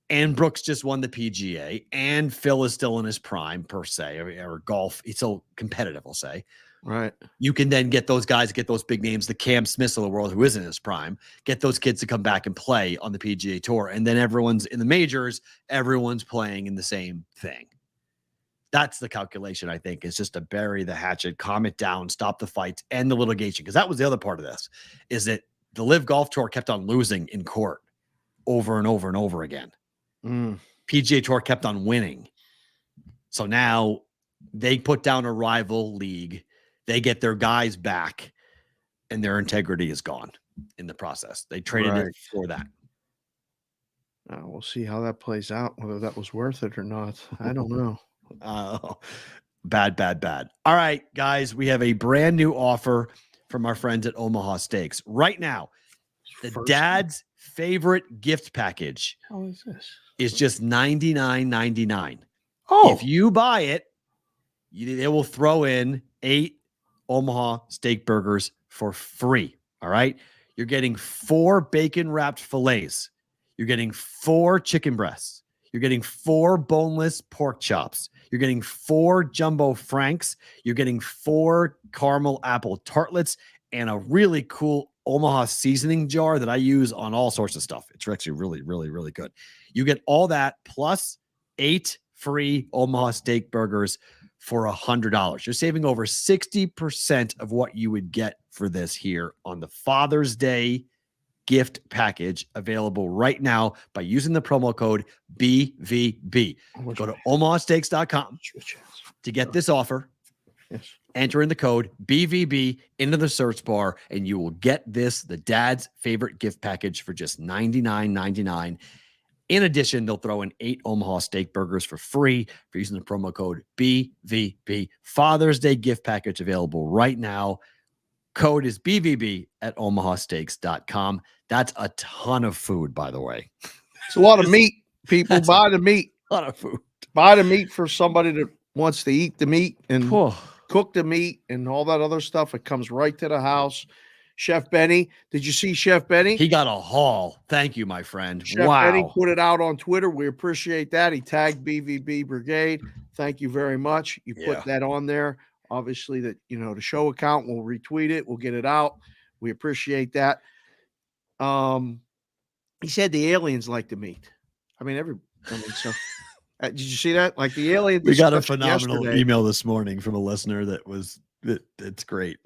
And Brooks just won the PGA, and Phil is still in his prime per se, or golf. He's still competitive, I'll say. Right. You can then get those guys, get those big names, the Cam Smiths of the world, who isn't in his prime, get those kids to come back and play on the PGA Tour. And then everyone's in the majors, everyone's playing in the same thing. That's the calculation, I think, is just to bury the hatchet, calm it down, stop the fights, and the litigation. Because that was the other part of this, is that the Live Golf Tour kept on losing in court over and over and over again. PGA Tour kept on winning. So now they put down a rival league. They get their guys back, and their integrity is gone in the process. They traded it for that. We'll see how that plays out, whether that was worth it or not. I don't know. Bad. All right, guys, we have a brand new offer from our friends at Omaha Steaks. Right now, the dad's favorite gift package. How is this? Is just $99.99. Oh, if you buy it, they will throw in 8 Omaha steak burgers for free. All right. You're getting 4 bacon wrapped fillets. You're getting 4 chicken breasts. You're getting 4 boneless pork chops. You're getting 4 jumbo franks. You're getting 4 caramel apple tartlets and a really cool Omaha seasoning jar that I use on all sorts of stuff. It's actually really, really, really good. You get all that plus 8 free Omaha steak burgers for $100. You're saving over 60% of what you would get for this here on the Father's Day gift package, available right now by using the promo code BVB. Go to omahasteaks.com to get this offer. Yes. Enter in the code BVB into the search bar, and you will get this, the dad's favorite gift package, for just $99.99. In addition, they'll throw in 8 Omaha steak burgers for free for using the promo code BVB. Father's Day gift package available right now. Code is BVB at omahasteaks.com. That's a ton of food, by the way. It's a lot of meat. People buy the meat. A lot of food. Buy the meat for somebody that wants to eat the meat and cook the meat and all that other stuff. It comes right to the house. Chef Benny, did you see Chef Benny? He got a haul. Thank you, my friend. Chef Benny put it out on Twitter. We appreciate that. He tagged BVB Brigade. Thank you very much. You put that on there. Obviously, that the show account will retweet it. We'll get it out. We appreciate that. He said the aliens like the meat. So did you see that? Like the alien. We got a phenomenal email this morning from a listener it's great.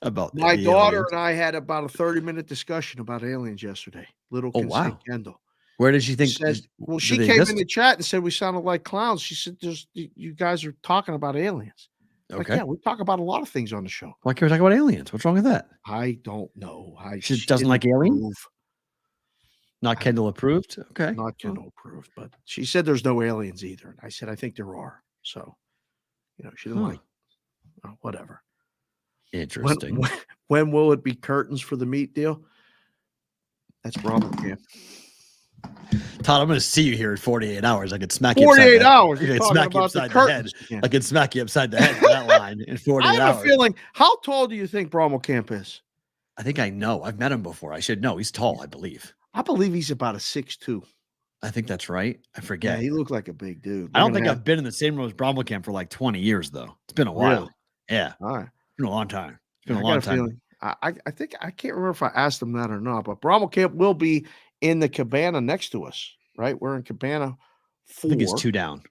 About my daughter and I had about a 30-minute discussion about aliens yesterday. Little Kendall. Where did she think? She came in the chat and said we sounded like clowns. She said, you guys are talking about aliens. Okay. Like, yeah, we talk about a lot of things on the show. Why can't we talk about aliens? What's wrong with that? I don't know. She doesn't like aliens? Not Kendall approved? Okay. Not Kendall approved, but she said there's no aliens either. And I said, I think there are. So, she didn't like, whatever. Interesting. When will it be curtains for the meat deal? That's Bravo Camp. Todd, I'm going to see you here in 48 hours. I could smack you 48 hours. I could smack you upside the head. Yeah. I could smack you upside the head for that line in 48 hours. I have a feeling. How tall do you think Bravo Camp is? I think I know. I've met him before. I should know. He's tall, I believe. I believe he's about a 6'2". I think that's right. I forget. Yeah, he looked like a big dude. I don't think I've been in the same room as Bravo Camp for like 20 years, though. It's been a while. Really? Yeah. All right. It's been a long time. It's been a long time. I think I can't remember if I asked him that or not, but Bravo Camp will be in the cabana next to us, right? We're in cabana 4. I think it's 2 down.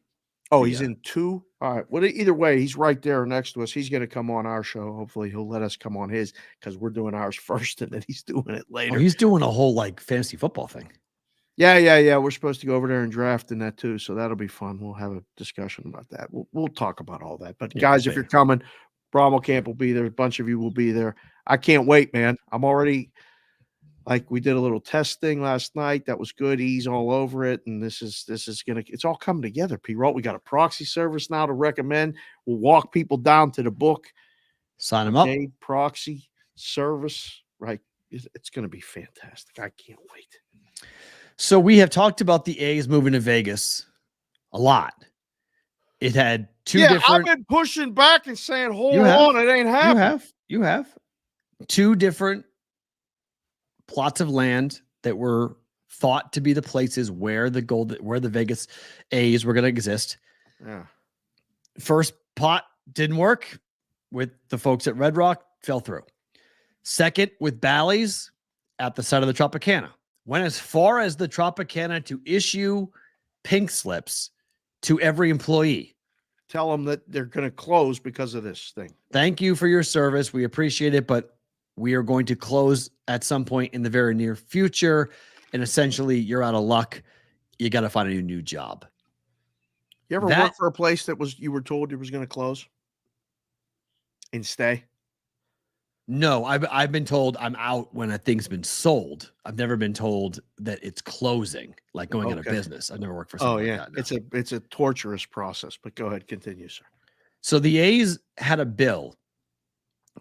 Oh, he's in 2. All right. Well, either way, he's right there next to us. He's going to come on our show. Hopefully, he'll let us come on his because we're doing ours first, and then he's doing it later. Oh, he's doing a whole fantasy football thing. Yeah. We're supposed to go over there and draft in that too, so that'll be fun. We'll have a discussion about that. We'll talk about all that. But guys, if you're coming, Bravo Camp will be there. A bunch of you will be there. I can't wait, man. I'm already we did a little test thing last night. That was good. Ease all over it. And this is it's all coming together, Perrault. We got a proxy service now to recommend. We'll walk people down to the book. Sign them up. Proxy service, right? It's going to be fantastic. I can't wait. So we have talked about the A's moving to Vegas a lot. It had 2 different. I've been pushing back and saying, hold on, it ain't happening. You have 2 different plots of land that were thought to be the places where the Vegas A's were going to exist. Yeah. First pot didn't work with the folks at Red Rock, fell through. Second with Bally's at the site of the Tropicana. Went as far as the Tropicana to issue pink slips to every employee. Tell them that they're going to close because of this thing. Thank you for your service. We appreciate it, but we are going to close at some point in the very near future. And essentially, you're out of luck. You got to find a new job. You ever work for a place that you were told it was going to close and stay? No, I've been told I'm out when a thing's been sold. I've never been told that it's closing, like going out of business. I've never worked for something like that. No. It's a torturous process, but go ahead, continue, sir. So the A's had a bill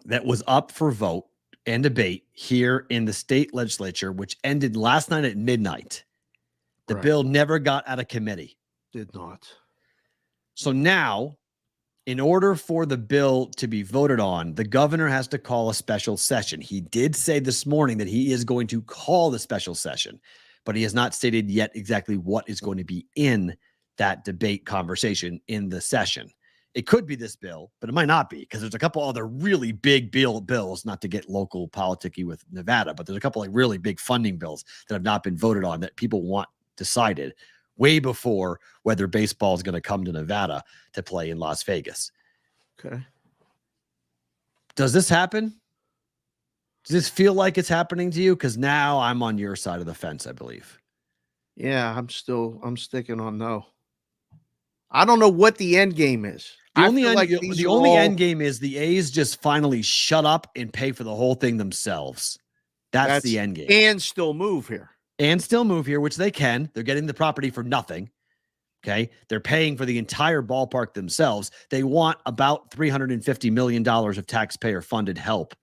that was up for vote and debate here in the state legislature, which ended last night at midnight. The bill never got out of committee. Did not. So now, in order for the bill to be voted on, the governor has to call a special session. He did say this morning that he is going to call the special session, but he has not stated yet exactly what is going to be in that debate conversation in the session. It could be this bill, but it might not be because there's a couple other really big bills, not to get local politicky with Nevada, but there's a couple of really big funding bills that have not been voted on that people want decided. way before whether baseball is going to come to Nevada to play in Las Vegas. Okay. Does this happen? Does this feel like it's happening to you? Because now I'm on your side of the fence, I believe. Yeah, I'm sticking on no. I don't know what the end game is. The only end game is the A's just finally shut up and pay for the whole thing themselves. That's the end game. And still move here. Which they can. They're getting the property for nothing. Okay. They're paying for the entire ballpark themselves. They want about $350 million of taxpayer funded help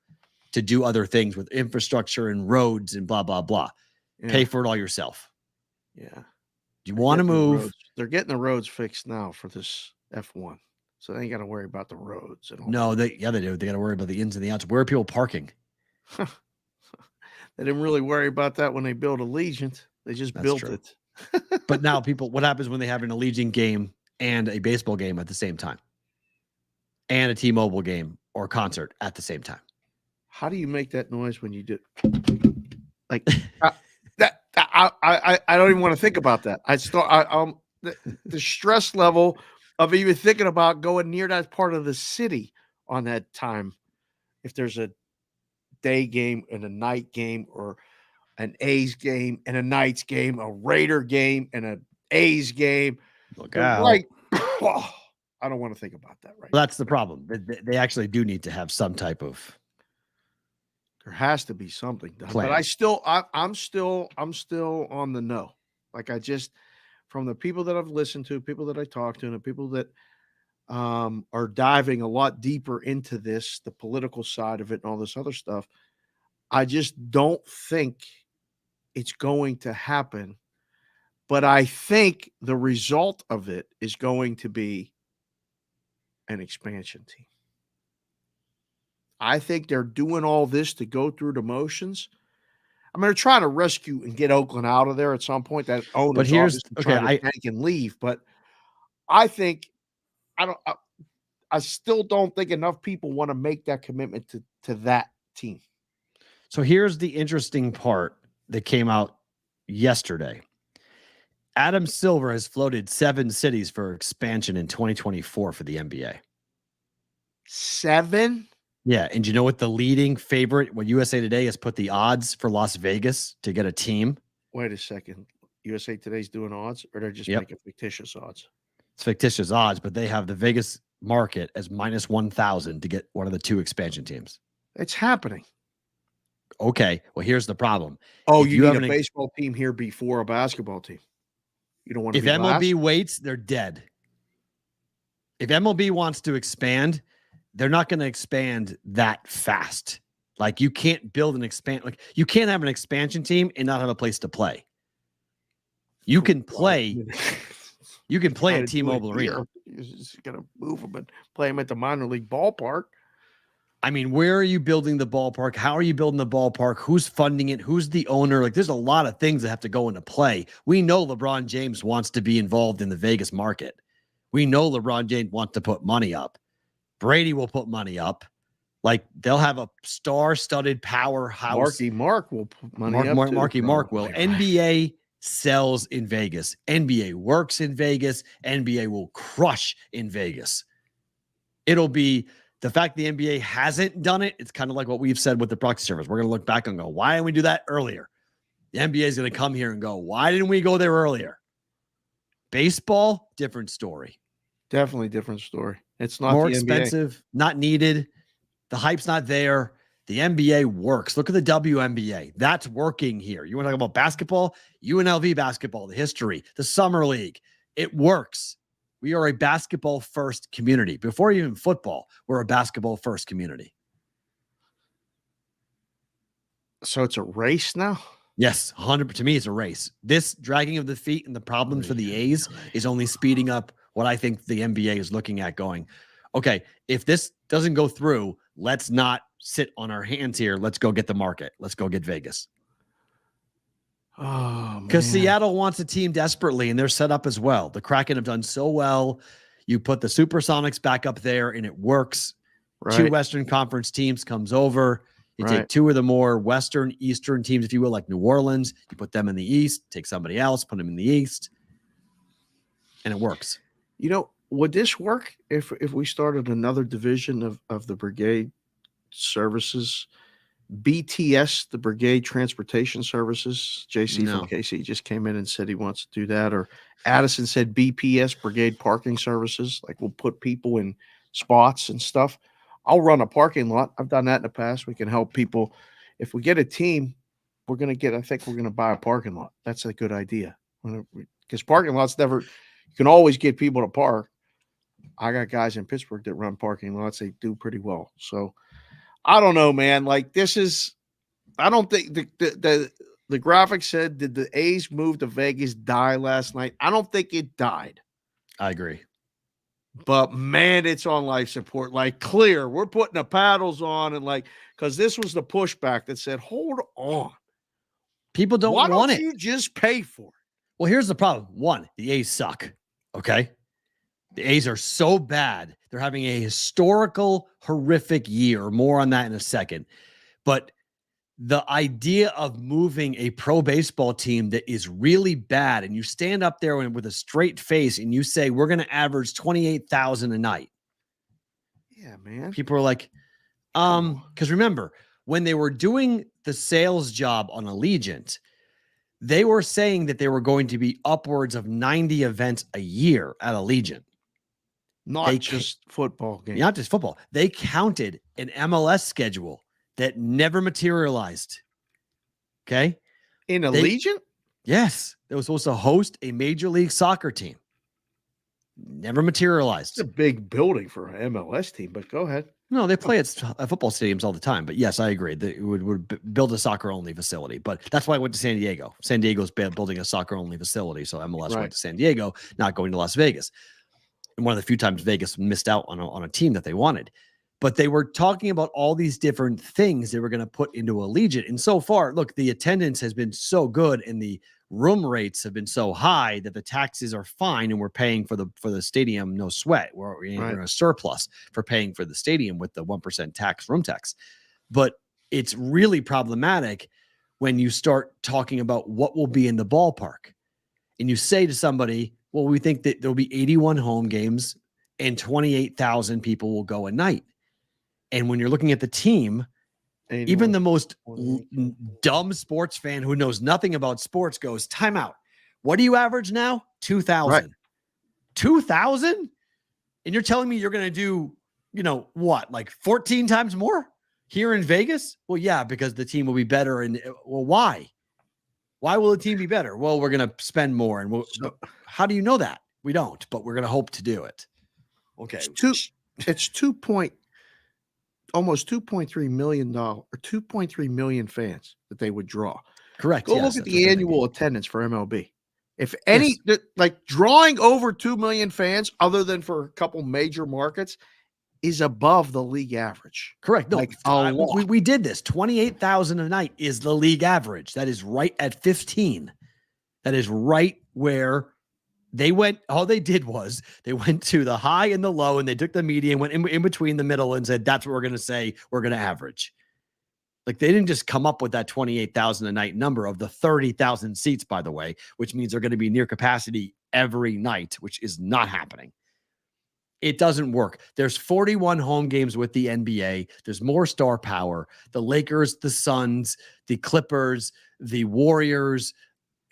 to do other things with infrastructure and roads and blah, blah, blah. Yeah. Pay for it all yourself. Yeah. Do you want to move? They're getting the roads fixed now for this F1. So they ain't got to worry about the roads. And all no, they do. They got to worry about the ins and the outs. Where are people parking? They didn't really worry about that when they built Allegiant. They just built it. But now what happens when they have an Allegiant game and a baseball game at the same time? And a T-Mobile game or concert at the same time? How do you make that noise when you do? Like I don't even want to think about that. The stress level of even thinking about going near that part of the city on that time. If there's a day game and a night game, or an A's game and a Knights game, a Raider game and an A's game. Look out. Like, oh, I don't want to think about that right now. That's the problem. They actually do need to have some type of. There has to be something done. Plan. But I'm still on the no. Like from the people that I've listened to, people that I talk to, and the people that are diving a lot deeper into this, the political side of it and all this other stuff, I just don't think it's going to happen. But I think the result of it is going to be an expansion team. I think they're doing all this to go through the motions. I mean, they're trying to rescue and get Oakland out of there at some point. That owner's trying to tank and leave. But I think I still don't think enough people want to make that commitment to that team. So here's the interesting part that came out yesterday. Adam Silver has floated 7 cities for expansion in 2024 for the NBA. 7? Yeah. And do you know what the leading favorite, what USA Today has put the odds for Las Vegas to get a team? Wait a second. USA Today's doing odds, or they're just making fictitious odds? It's fictitious odds, but they have the Vegas market as minus 1,000 to get one of the 2 expansion teams. It's happening. Okay. Well, here's the problem. Oh, you need a baseball team here before a basketball team. You don't want to if MLB waits, they're dead. If MLB wants to expand, they're not going to expand that fast. Like, you can't build you can't have an expansion team and not have a place to play. You can play. You can play at T-Mobile Arena. You're just going to move them and play them at the minor league ballpark. I mean, where are you building the ballpark? How are you building the ballpark? Who's funding it? Who's the owner? Like, there's a lot of things that have to go into play. We know LeBron James wants to be involved in the Vegas market. We know LeBron James wants to put money up. Brady will put money up. Like, they'll have a star-studded powerhouse. Marky Mark will put money up. Marky Mark will. Right. NBA sells in Vegas. NBA works in Vegas. NBA will crush in Vegas. It'll be the fact the NBA hasn't done it. It's kind of like what we've said with the proxy servers. We're going to look back and go, why didn't we do that earlier? The NBA is going to come here and go, why didn't we go there earlier? Baseball, different story. Definitely different story. It's not more the expensive, NBA. Not needed. The hype's not there. The NBA works. Look at the WNBA. That's working here. You want to talk about basketball? UNLV basketball, the history, the summer league. It works. We are a basketball first community. Before even football, we're a basketball first community. So it's a race now? Yes, 100%. To me, it's a race. This dragging of the feet and the problems for the A's is only speeding up what I think the NBA is looking at, going, okay, if this doesn't go through, let's not sit on our hands here. Let's go get the market. Let's go get Vegas. Oh, because Seattle wants a team desperately, and they're set up as well. The Kraken have done so well. You put the Supersonics back up there, and it works. Right. 2 Western Conference teams comes over. You take 2 of the more Western, Eastern teams, if you will, like New Orleans. You put them in the East. Take somebody else, put them in the East. and it works. You know, would this work if we started another division of the brigade services? BTS, the Brigade Transportation Services. JC from KC just came in and said he wants to do that. Or Addison said BPS, Brigade Parking Services. Like, we'll put people in spots and stuff. I'll run a parking lot. I've done that in the past. We can help people. If we get a team, I think we're going to buy a parking lot. That's a good idea. Because parking lots you can always get people to park. I got guys in Pittsburgh that run parking lots. They do pretty well. So, I don't know, man. Like, I don't think the graphic said, did the A's move to Vegas die last night? I don't think it died. I agree. But, man, it's on life support. Like, clear. We're putting the paddles on and because this was the pushback that said, hold on. People don't want it. Why don't you just pay for it? Well, here's the problem. One, the A's suck. Okay. The A's are so bad. They're having a historical, horrific year. More on that in a second. But the idea of moving a pro baseball team that is really bad, and you stand up there with a straight face and you say, we're going to average 28,000 a night. Yeah, man. People are like, because remember, when they were doing the sales job on Allegiant, they were saying that there were going to be upwards of 90 events a year at Allegiant. Not just football games. Not just football. They counted an MLS schedule that never materialized. Okay? In Allegiant? Yes. They were supposed to host a Major League Soccer team. Never materialized. It's a big building for an MLS team, but go ahead. No, they play at football stadiums all the time. But yes, I agree. They would build a soccer-only facility. But that's why I went to San Diego. San Diego's building a soccer-only facility, so MLS went to San Diego, not going to Las Vegas. And one of the few times Vegas missed out on a team that they wanted. But they were talking about all these different things they were going to put into Allegiant. And so far, look, the attendance has been so good and the room rates have been so high that the taxes are fine, and we're paying for the stadium no sweat. We're in a surplus for paying for the stadium with the 1% room tax. But it's really problematic when you start talking about what will be in the ballpark. And you say to somebody, well, we think that there'll be 81 home games and 28,000 people will go a night. And when you're looking at the team, even the most dumb sports fan who knows nothing about sports goes, timeout. What do you average now? 2,000. Right. 2,000? And you're telling me you're going to do, what, like 14 times more here in Vegas? Well, yeah, because the team will be better. And well, why? Why will the team be better? Well, we're going to spend more. And how do you know that? We don't, but we're going to hope to do it. Okay. It's almost $2.3 million or 2.3 million fans that they would draw. Correct. Go look at the annual attendance for MLB. If any, like drawing over 2 million fans, other than for a couple major markets, is above the league average. Correct. No, we did this. 28,000 a night is the league average. That is right at 15. That is right where they went. All they did was they went to the high and the low, and they took the median, went in between the middle, and said, that's what we're going to say we're going to average. Like, they didn't just come up with that 28,000 a night number of the 30,000 seats, by the way, which means they're going to be near capacity every night, which is not happening. It doesn't work. There's 41 home games with the NBA. There's more star power. The Lakers, the Suns, the Clippers, the Warriors,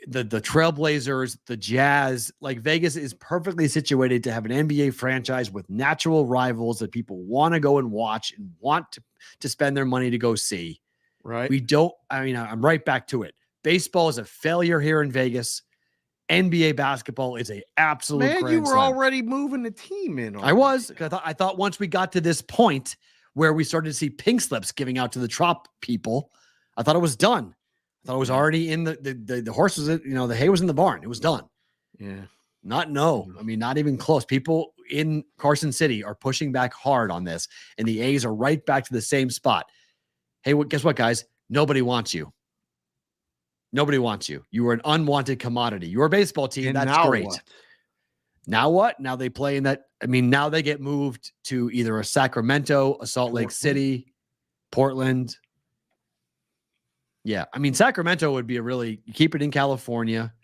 the Trailblazers, the Jazz. Like, Vegas is perfectly situated to have an NBA franchise with natural rivals that people want to go and watch and want to spend their money to go see. Right. I'm right back to it. Baseball is a failure here in Vegas. NBA basketball is a absolute man. You were already moving the team in. I was. I thought once we got to this point where we started to see pink slips giving out to the Trop people, I thought it was done. I thought it was already in the horses. The hay was in the barn. It was done. Yeah. Not even close. People in Carson City are pushing back hard on this, and the A's are right back to the same spot. Hey, guess what, guys? Nobody wants you. Nobody wants you. You are an unwanted commodity. You're a baseball team. And that's great. What? Now what? Now they play in that. Now they get moved to either a Sacramento, a Salt Lake City, Portland. Yeah. Sacramento would be you keep it in California.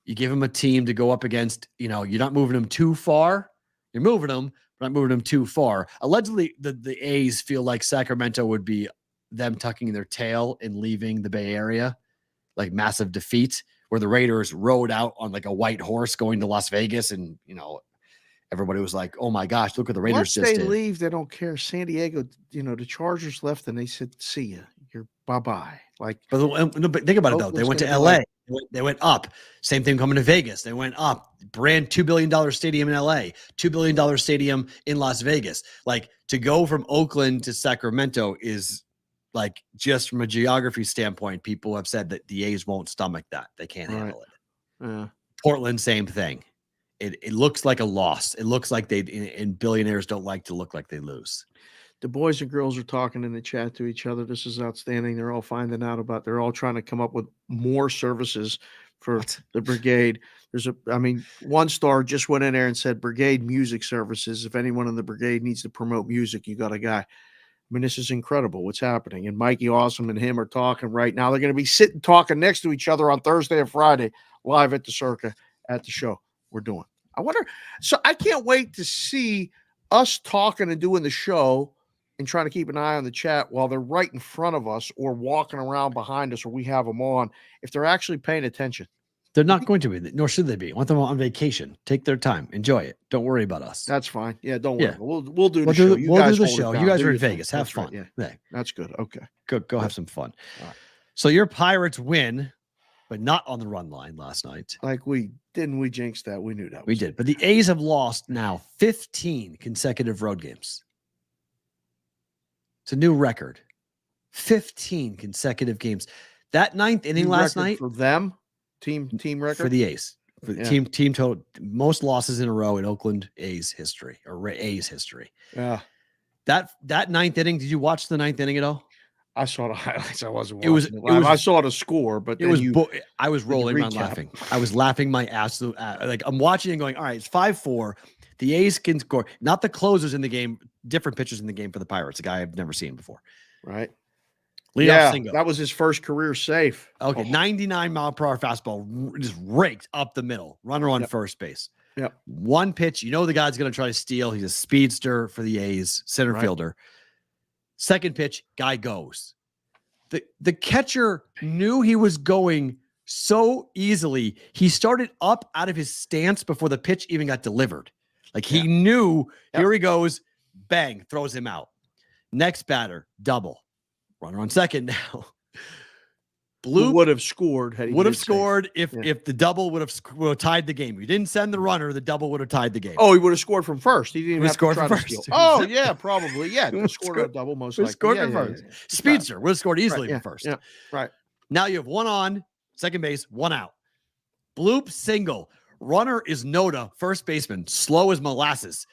You give them a team to go up against. You're not moving them too far. You're moving them, but not moving them too far. Allegedly, the A's feel like Sacramento would be them tucking their tail and leaving the Bay Area, like massive defeat, where the Raiders rode out on like a white horse going to Las Vegas, and everybody was like, "Oh my gosh, look what the Raiders Once just they did." leave, they don't care. San Diego, the Chargers left, and they said, "See ya, you're bye-bye." Like, but think about it though. They went to LA. They went up. Same thing coming to Vegas. They went up. Brand $2 billion stadium in LA, $2 billion stadium in Las Vegas. Like, to go from Oakland to Sacramento is like, just from a geography standpoint, people have said that the A's won't stomach that. They can't handle it. Yeah. Portland, same thing. It looks like a loss. It looks like and billionaires don't like to look like they lose. The boys and girls are talking in the chat to each other. This is outstanding. They're all finding out they're all trying to come up with more services for the brigade. One star just went in there and said, "Brigade music services. If anyone in the brigade needs to promote music, you got a guy." This is incredible what's happening. And Mikey Awesome and him are talking right now. They're going to be sitting talking next to each other on Thursday and Friday, live at the Circa at the show we're doing. I can't wait to see us talking and doing the show and trying to keep an eye on the chat while they're right in front of us or walking around behind us, or we have them on, if they're actually paying attention. They're not going to be, nor should they be. Want them on vacation. Take their time. Enjoy it. Don't worry about us. That's fine. Yeah, don't worry. Yeah. We'll do the show. We'll do the show. You guys are in Vegas. Have fun. Right. Yeah. That's good. Okay. Go have some fun. Right. So your Pirates win, but not on the run line last night. Like we jinxed that. We knew that. We did. But the A's have lost now 15 consecutive road games. It's a new record. 15 consecutive games. That ninth inning last night for them. Team record for the A's. For the team total, most losses in a row in Oakland A's history, or A's history. Yeah. That ninth inning. Did you watch the ninth inning at all? I saw the highlights. I wasn't watching it live. I saw the score, but I was rolling around laughing. I was laughing my ass. Like, I'm watching and going, all right, it's 5-4. The A's can score. Not the closers in the game, different pitchers in the game for the Pirates, a guy I've never seen before. Right. Leadoff single. That was his first career save. Okay, 99-mile-per-hour fastball just raked up the middle. Runner on first base. Yep. One pitch. The guy's going to try to steal. He's a speedster for the A's, center fielder. Second pitch, guy goes. The catcher knew he was going so easily. He started up out of his stance before the pitch even got delivered. Like, he knew, here he goes, bang, throws him out. Next batter, double. Runner on second now. Blue would have scored. If the double would have tied the game. You didn't send the runner, the double would have tied the game. Oh, he would have scored from first. He didn't have to try to steal. Oh, yeah, yeah, probably. Yeah, scored a double most likely. Scored from first. Speedster would have scored easily from first. Yeah, right. Now you have one on, second base, one out. Bloop single. Runner is Noda, first baseman, slow as molasses.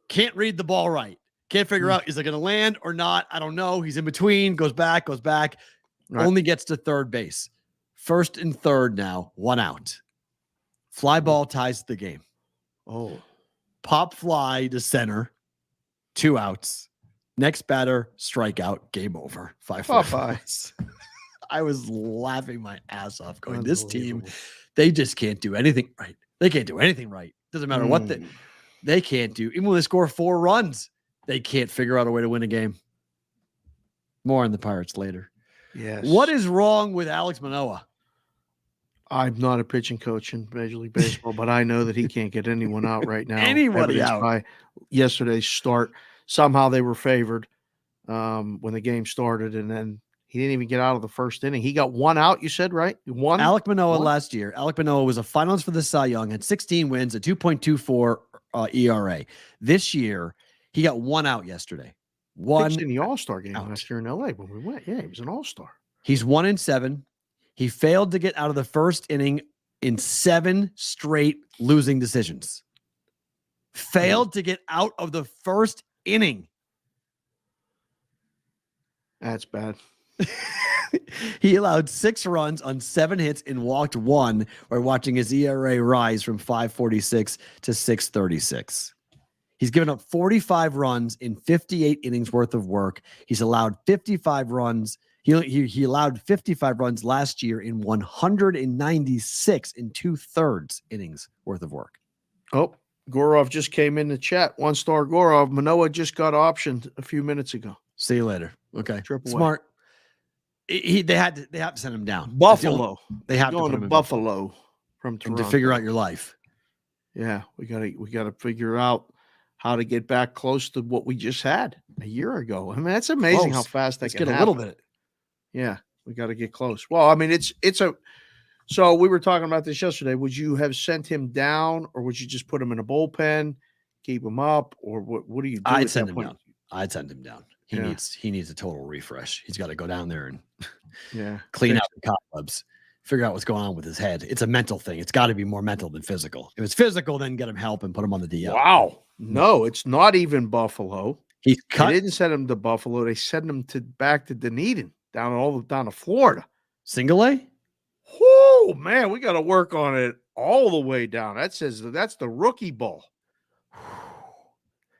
Can't read the ball right. Can't figure out, is it going to land or not? I don't know. He's in between, goes back. Right. Only gets to third base. First and third now, one out. Fly ball ties the game. Oh. Pop fly to center, 2 outs. Next batter, strikeout, game over. 5-4. I was laughing my ass off going, this team, they just can't do anything right. They can't do anything right. Doesn't matter what they can't do. Even when they score 4 runs, they can't figure out a way to win a game. More on the Pirates later. Yes. What is wrong with Alex Manoah? I'm not a pitching coach in Major League Baseball, but I know that he can't get anyone out right now. Anybody out. By yesterday's start. Somehow they were favored when the game started, and then he didn't even get out of the first inning. He got 1 out, you said, right? Alek Manoah last year. Alek Manoah was a finalist for the Cy Young, had 16 wins, a 2.24 ERA. This year, he got 1 out yesterday. Pitched in the All-Star game last year in LA when we went. Yeah, he was an All-Star. He's 1-7. He failed to get out of the first inning in 7 straight losing decisions. Failed to get out of the first inning. That's bad. He allowed 6 runs on 7 hits and walked 1 while watching his ERA rise from 5.46 to 6.36. He's given up 45 runs in 58 innings worth of work. He's allowed 55 runs He allowed 55 runs last year in 196 and 2/3 innings worth of work. Oh, Gorov just came in the chat. 1-star Gorov. Manoah just got optioned a few minutes ago. See you later. Okay. Triple Smart. They had to send him down. Buffalo. They have going to put him Buffalo from Toronto. To figure out your life. Yeah, we gotta figure out how to get back close to what we just had a year ago. I mean, that's amazing how fast that can get a happen. little bit. Yeah, we got to get close. Well, I mean, so we were talking about this yesterday. Would you have sent him down, or would you just put him in a bullpen, keep him up, or what do you do? I'd send him down. I'd send him down. He needs a total refresh. He's got to go down there and clean out the cobwebs, figure out what's going on with his head. It's a mental thing. It's got to be more mental than physical. If it's physical, then get him help and put him on the DL. Wow. No, it's not even Buffalo. He's cut. They didn't send him to Buffalo. They sent him back to Dunedin, down to Florida. Single A? Oh man, we got to work on it all the way down. That's the rookie ball.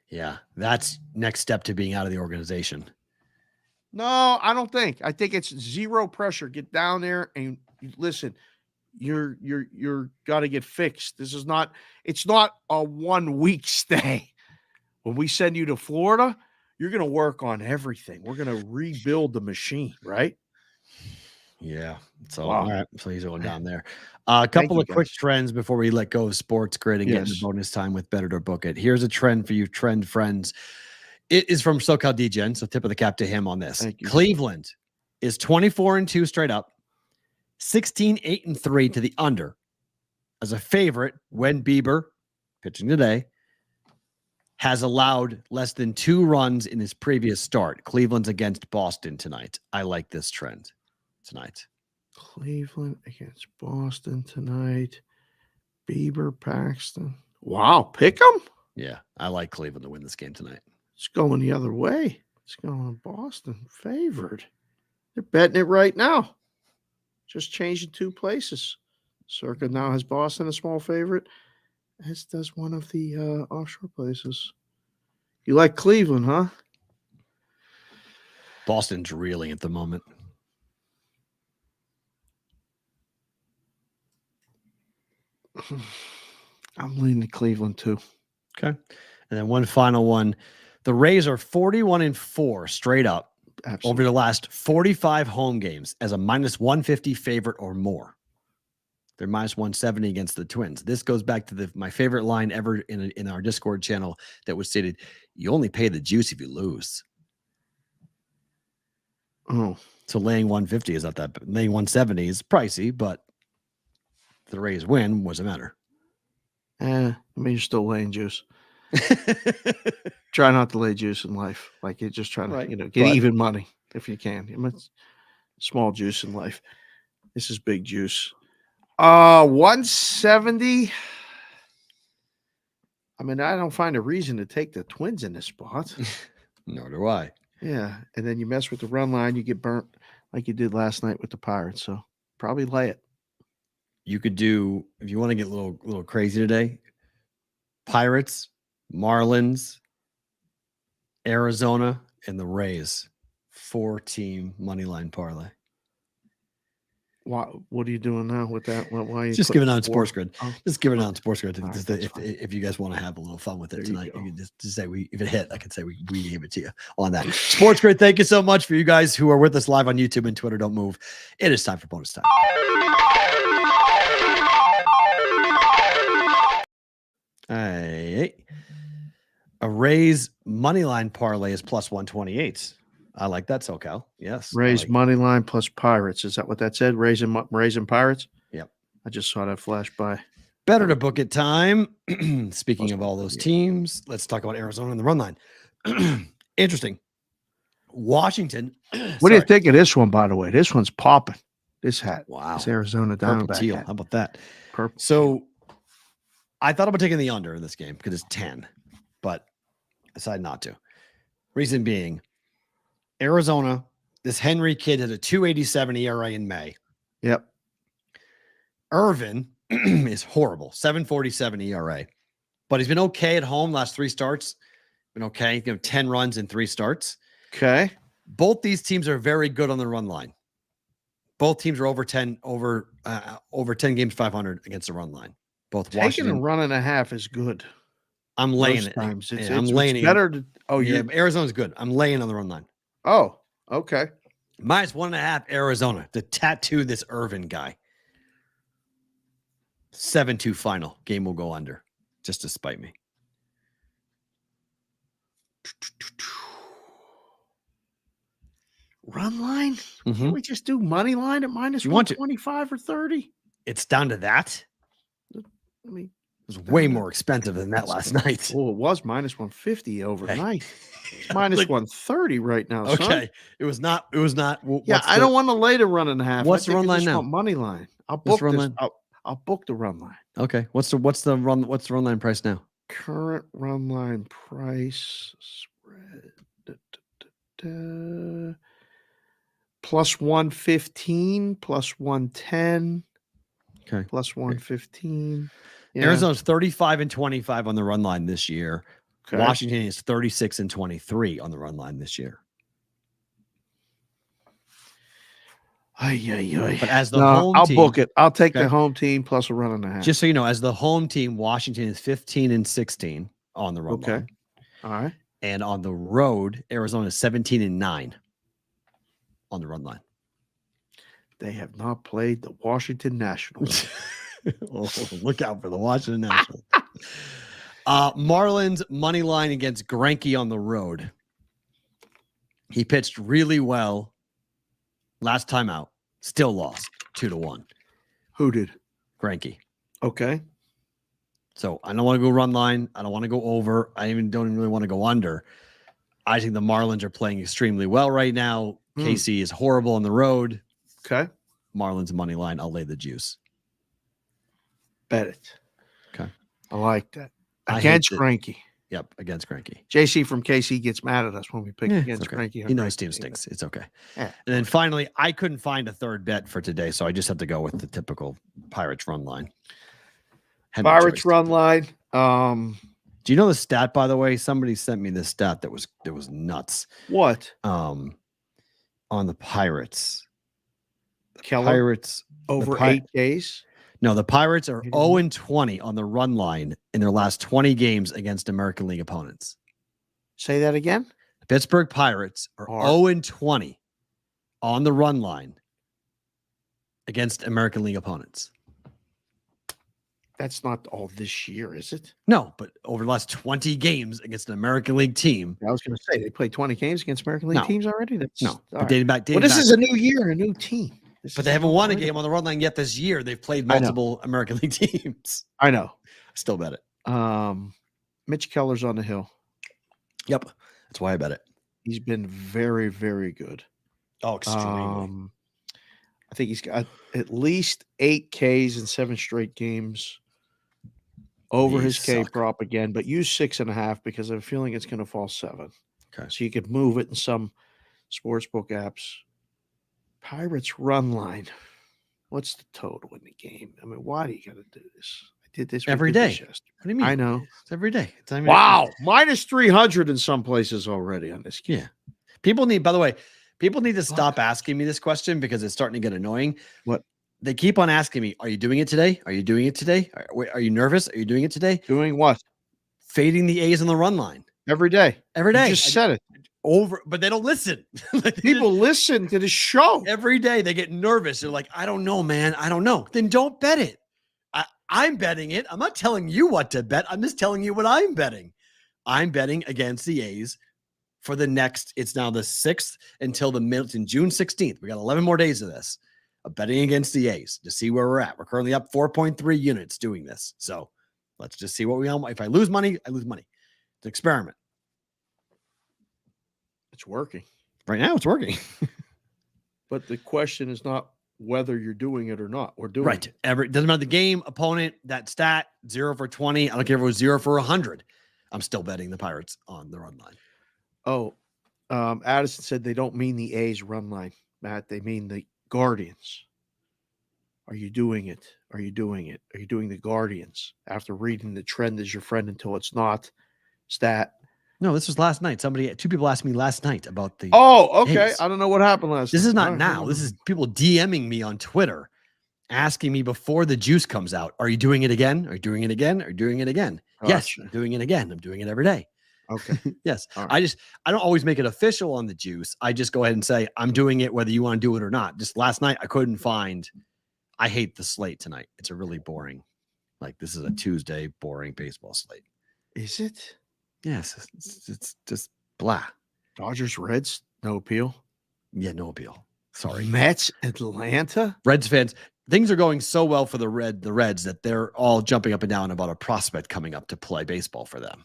Yeah, that's next step to being out of the organization. No, I don't think. I think it's zero pressure. Get down there and listen. You're got to get fixed. It's not a 1 week stay. When we send you to Florida, you're going to work on everything. We're going to rebuild the machine, right? Yeah. So, all right. So he's going down there. A couple of quick trends before we let go of Sports Grid and get into bonus time with Bet It or Book It. Here's a trend for you, trend friends. It is from SoCal DGen, so tip of the cap to him on this. Cleveland is 24-2 straight up, 16-8-3 to the under as a favorite when Bieber, pitching today, has allowed less than 2 runs in his previous start. Cleveland's against Boston tonight. I like this trend tonight. Cleveland against Boston tonight. Bieber, Paxton. Wow, pick them? Yeah, I like Cleveland to win this game tonight. It's going the other way. It's going Boston favored. They're betting it right now. Just changing 2 places. Circa now has Boston a small favorite, as does one of the offshore places. You like Cleveland, huh? Boston's reeling at the moment. I'm leaning to Cleveland too. Okay. And then one final one. The Rays are 41-4 straight up over the last 45 home games as a -150 favorite or more. They're -170 against the Twins. This goes back to my favorite line ever in our Discord channel that was stated, you only pay the juice if you lose. Oh. So laying 150 is not that bad. Laying 170 is pricey, but if the Rays win, what's the matter? I mean, you're still laying juice. Try not to lay juice in life. Like you're just trying to, get even money if you can. I mean, small juice in life. This is big juice. 170. I mean, I don't find a reason to take the Twins in this spot. Nor do I. Yeah. And then you mess with the run line, you get burnt like you did last night with the Pirates. So probably lay it. You could do, if you want to get a little crazy today, Pirates, Marlins, Arizona, and the Rays. 4-team money line parlay. What are you doing now with that? Why are you just giving it on Sports Grid? Oh. Just giving it on Sports Grid. If you guys want to have a little fun with it tonight, you can just say if it hit, I can say we gave it to you on that. Sports Grid, thank you so much for you guys who are with us live on YouTube and Twitter. Don't move. It is time for bonus time. Hey. A Rays money line parlay is +128. I like that, SoCal. Yes. Rays money line plus Pirates. Is that what that said? Rays and Pirates? Yep. I just saw that flash by. Better to book it time. Speaking of all those teams, let's talk about Arizona and the run line. Interesting. Washington. What do you think of this one, by the way? This one's popping. This hat. Wow. This Arizona Diamondback teal. hat. How about that? Purple. So I thought about taking the under in this game because it's 10, but I decided not to. Reason being, Arizona, this Henry kid had a 2.87 ERA in May. Yep. Irvin is horrible, 7.47 ERA, but he's been okay at home last 3 starts. Been okay. 10 runs in 3 starts. Okay. Both these teams are very good on the run line. Both teams are over 10 games 500 against the run line. Both taking Washington. a run and a half is good. I'm laying it. Times. I'm laying it. Better to. Oh yeah, Arizona's good. I'm laying on the run line. Oh, okay. -1.5 Arizona to tattoo this Irvin guy. 7-2 final. Game will go under just to spite me. Run line? Can't we just do money line at -125 or 30? It's down to that. I mean, it was way more expensive than that last night. Oh, it was -150 overnight. It's -130 right now. Okay, son. It was not. Yeah, I don't want to lay the run and a half. What's the run line now? Money line. I'll book this. Line? I'll book the run line. Okay. What's the run line price now? Current run line price spread. +115, +110. Okay. +115. Yeah. Arizona's 35-25 on the run line this year. Okay. Washington is 36-23 on the run line this year. But as the home I'll team, book it. I'll take the home team plus a run and a half. Just so you know, as the home team, Washington is 15-16 on the run line. All right. And on the road, Arizona is 17-9 on the run line. They have not played the Washington Nationals. Oh, look out for the Washington Nationals. Marlins money line against Greinke on the road. He pitched really well last time out. Still lost 2-1. Who did? Greinke. Okay. So I don't want to go run line. I don't want to go over. I don't even really want to go under. I think the Marlins are playing extremely well right now. KC is horrible on the road. Okay. Marlins money line. I'll lay the juice. Bet it. Okay. I like that. Against Greinke. Yep, against Greinke. JC from KC gets mad at us when we pick against Greinke. He knows his team stinks. It's okay. Yeah. And then finally, I couldn't find a third bet for today, so I just had to go with the typical Pirates run line. Pirates run line. Do you know the stat, by the way? Somebody sent me this stat that was nuts. What? On the Pirates. Pirates over 8 days? No, the Pirates are 0-20 on the run line in their last 20 games against American League opponents. Say that again? The Pittsburgh Pirates are 0-20 on the run line against American League opponents. That's not all this year, is it? No, but over the last 20 games against an American League team. I was going to say, they played 20 games against American League teams already? Dating back. Well, this is a new year, a new team. But they haven't won a game on the run line yet this year. They've played multiple American League teams. I know. Still bet it. Mitch Keller's on the hill. Yep. That's why I bet it. He's been very, very good. Oh, extremely. I think he's got at least 8 Ks in 7 straight games. Over his K prop again, but use 6.5 because I have a feeling it's going to fall 7. Okay. So you could move it in some sportsbook apps. Pirates run line. What's the total in the game? I mean, why do you got to do this? I did this every day. What do you mean? I know. It's every day. Wow. -300 in some places already on this game. Yeah. People need to stop asking me this question because it's starting to get annoying. What? They keep on asking me, are you doing it today? Are you doing it today? Are you nervous? Are you doing it today? Doing what? Fading the A's on the run line. Every day. Every day. You just said it. But they don't listen. People listen to the show. Every day they get nervous. They're like, I don't know, man. I don't know. Then don't bet it. I'm betting it. I'm not telling you what to bet. I'm just telling you what I'm betting. I'm betting against the A's for the next, it's now the 6th until the middle, in June 16th. We got 11 more days of this. Of betting against the A's to see where we're at. We're currently up 4.3 units doing this. So let's just see what we have. If I lose money, I lose money. It's an experiment. It's working. Right now it's working. But the question is not whether you're doing it or not. We're doing it. Doesn't matter the game, opponent, that stat, 0 for 20. I don't care if it was 0 for 100. I'm still betting the Pirates on the run line. Oh, Addison said they don't mean the A's run line, Matt. They mean the Guardians. Are you doing it? Are you doing it? Are you doing the Guardians? After reading the trend is your friend until it's not. Stat. No, this was last night. Two people asked me last night about the. Oh, okay. A's. I don't know what happened last. This night. is not now. This is people DMing me on Twitter, asking me before the juice comes out. Are you doing it again? Are you doing it again? Are you doing it again? Gotcha. Yes, I'm doing it again. I'm doing it every day. Okay. Yes. Right. I don't always make it official on the juice. I just go ahead and say I'm doing it whether you want to do it or not. Just last night I couldn't find. I hate the slate tonight. It's a really boring. Like this is a Tuesday boring baseball slate. Is it? Yes. It's just blah. Dodgers, Reds, no appeal. Yeah, no appeal. Sorry. Mets, Atlanta. Reds fans. Things are going so well for the Reds that they're all jumping up and down about a prospect coming up to play baseball for them.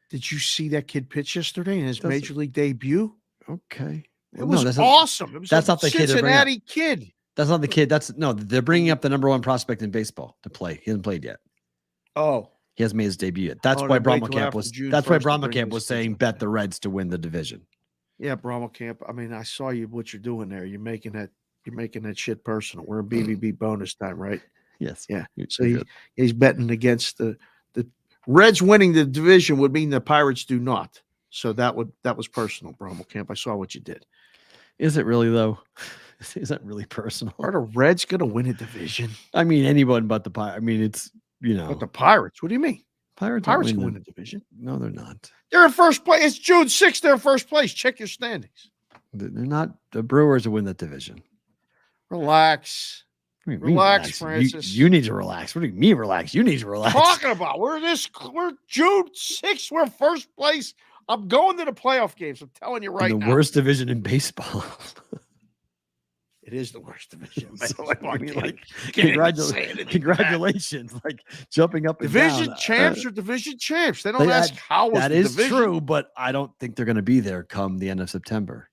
Did you see that kid pitch yesterday in his major league debut? Okay. It was awesome. It was that's not the Cincinnati kid. That's not the kid. They're bringing up the number one prospect in baseball to play. He hasn't played yet. Oh. He hasn't made his debut yet. That's why Brahmacamp was saying bet the Reds to win the division. Yeah, Brahmacamp. I mean, I saw what you're doing there. You're making that shit personal. We're in BBB bonus time, right? Yes. Yeah. So he's betting against the Reds winning the division would mean the Pirates do not. So that was personal, Brahmacamp. I saw what you did. Is it really though? Is that really personal? Are the Reds going to win a division? I mean, anyone but the Pirates. I mean, it's But the Pirates. What do you mean? Pirates can win the division. No, they're not. They're in first place. It's June 6th. They're in first place. Check your standings. They're not. The Brewers will win the division. Relax. Relax, Francis. You need to relax. What do you mean relax? You need to relax. Talking about we're June 6th. We're first place. I'm going to the playoff games. I'm telling you right now. The worst division in baseball. It is the worst division. Congratulations. Like jumping up and division down. Champs or division champs. They don't ask how was that the is division. True, but I don't think they're going to be there come the end of September.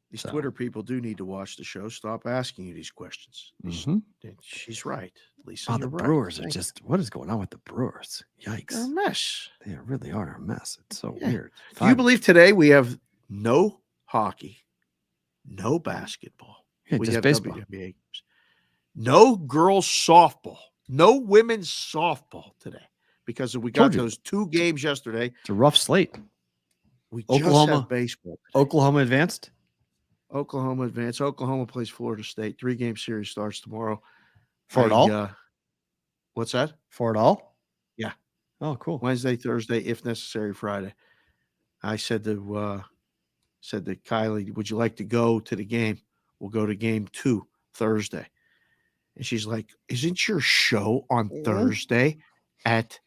These Twitter people do need to watch the show. Stop asking you these questions. Mm-hmm. She's right. Lisa, the Brewers are just, what is going on with the Brewers? Yikes. They're a mess. They really are a mess. It's so weird. Do you believe today we have no hockey, no basketball? We just have baseball. WNBA games. No girls softball, no women's softball today because we got those 2 games yesterday. It's a rough slate. We just have baseball today. Oklahoma advanced. Oklahoma advanced. Oklahoma plays Florida State. 3-game series starts tomorrow. For it all? What's that? For it all? Yeah. Oh, cool. Wednesday, Thursday, if necessary, Friday. I said to Kylie, would you like to go to the game? We'll go to game 2 Thursday. And she's like, isn't your show on Thursday at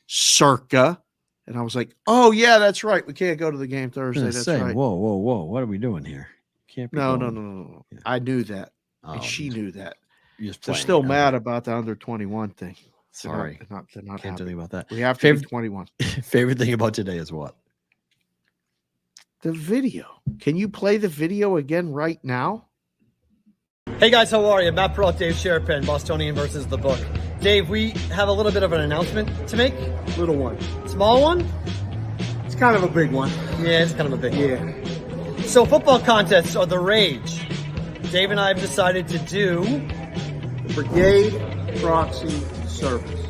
Circa? And I was like, oh, yeah, that's right. We can't go to the game Thursday. That's right. Whoa. What are we doing here? Can't be No. Yeah. I knew that. And she knew that. They're still mad about the under 21 thing. Sorry. They're not Can't tell you about that. We have to be 21. Favorite thing about today is what? The video. Can you play the video again right now? Hey guys, how are you? Matt Perrault, Dave Sharapan, Bostonian versus the book. Dave, we have a little bit of an announcement to make. Little one. Small one? It's kind of a big one. Yeah, it's kind of a big one. Yeah. So football contests are the rage. Dave and I have decided to do the Brigade Proxy Service.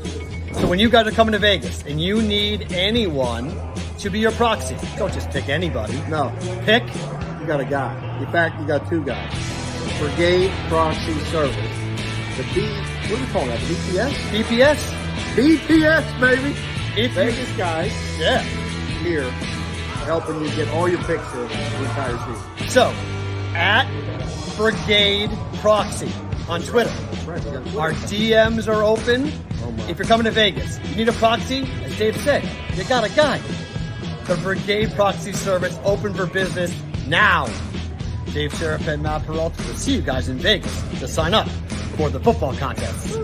So when you guys are coming to Vegas and you need anyone to be your proxy, don't just pick anybody. No. Pick. You got a guy. In fact, you got 2 guys. Brigade Proxy Service. What do we call that? BPS? BPS, baby. Vegas guys. Yeah. Here helping you get all your picks in the entire season. So, at Brigade Proxy on Twitter. Right, our DMs are open. If you're coming to Vegas, you need a proxy, as Dave said, you got a guy. The Brigade Proxy Service open for business now. Dave Sharapan, Matt Perrault, we'll see you guys in Vegas to sign up for the football contest.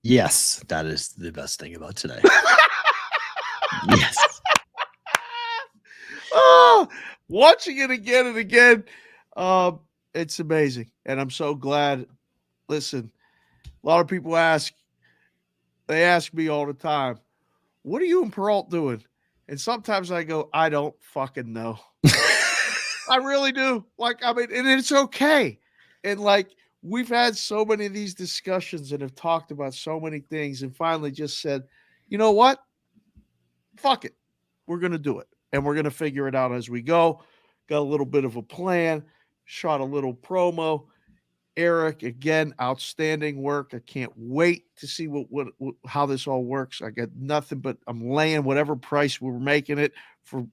Yes, that is the best thing about today. Yes. Oh, watching it again and again, it's amazing. And I'm so glad. Listen, a lot of people they ask me all the time, what are you and Perrault doing? And sometimes I go, I don't fucking know. I really do. Like, I mean, and it's okay. And like, we've had so many of these discussions and have talked about so many things and finally just said, you know what? Fuck it. We're going to do it. And we're going to figure it out as we go. Got a little bit of a plan, shot a little promo. Eric, again, outstanding work. I can't wait to see what how this all works. I got nothing but I'm laying whatever price we're making it for,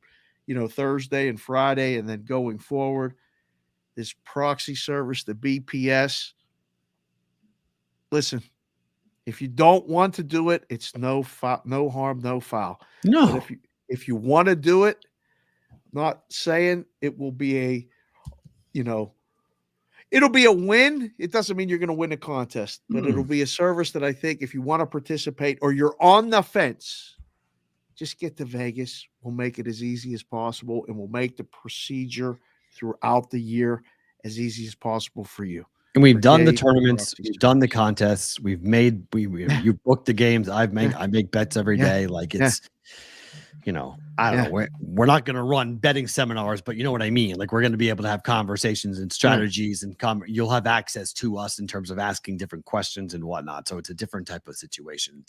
Thursday and Friday, and then going forward. This proxy service, the BPS. Listen, if you don't want to do it, it's no harm, no foul. No. But if you want to do it, not saying it will be a, it'll be a win. It doesn't mean you're going to win a contest, but it'll be a service that I think if you want to participate or you're on the fence, just get to Vegas. We'll make it as easy as possible, and we'll make the procedure throughout the year as easy as possible for you. And we've done the tournaments, we've done the contests, you booked the games. I make bets every day. Like it's, I don't know. We're not going to run betting seminars, but you know what I mean? Like we're going to be able to have conversations and strategies and you'll have access to us in terms of asking different questions and whatnot. So it's a different type of situation.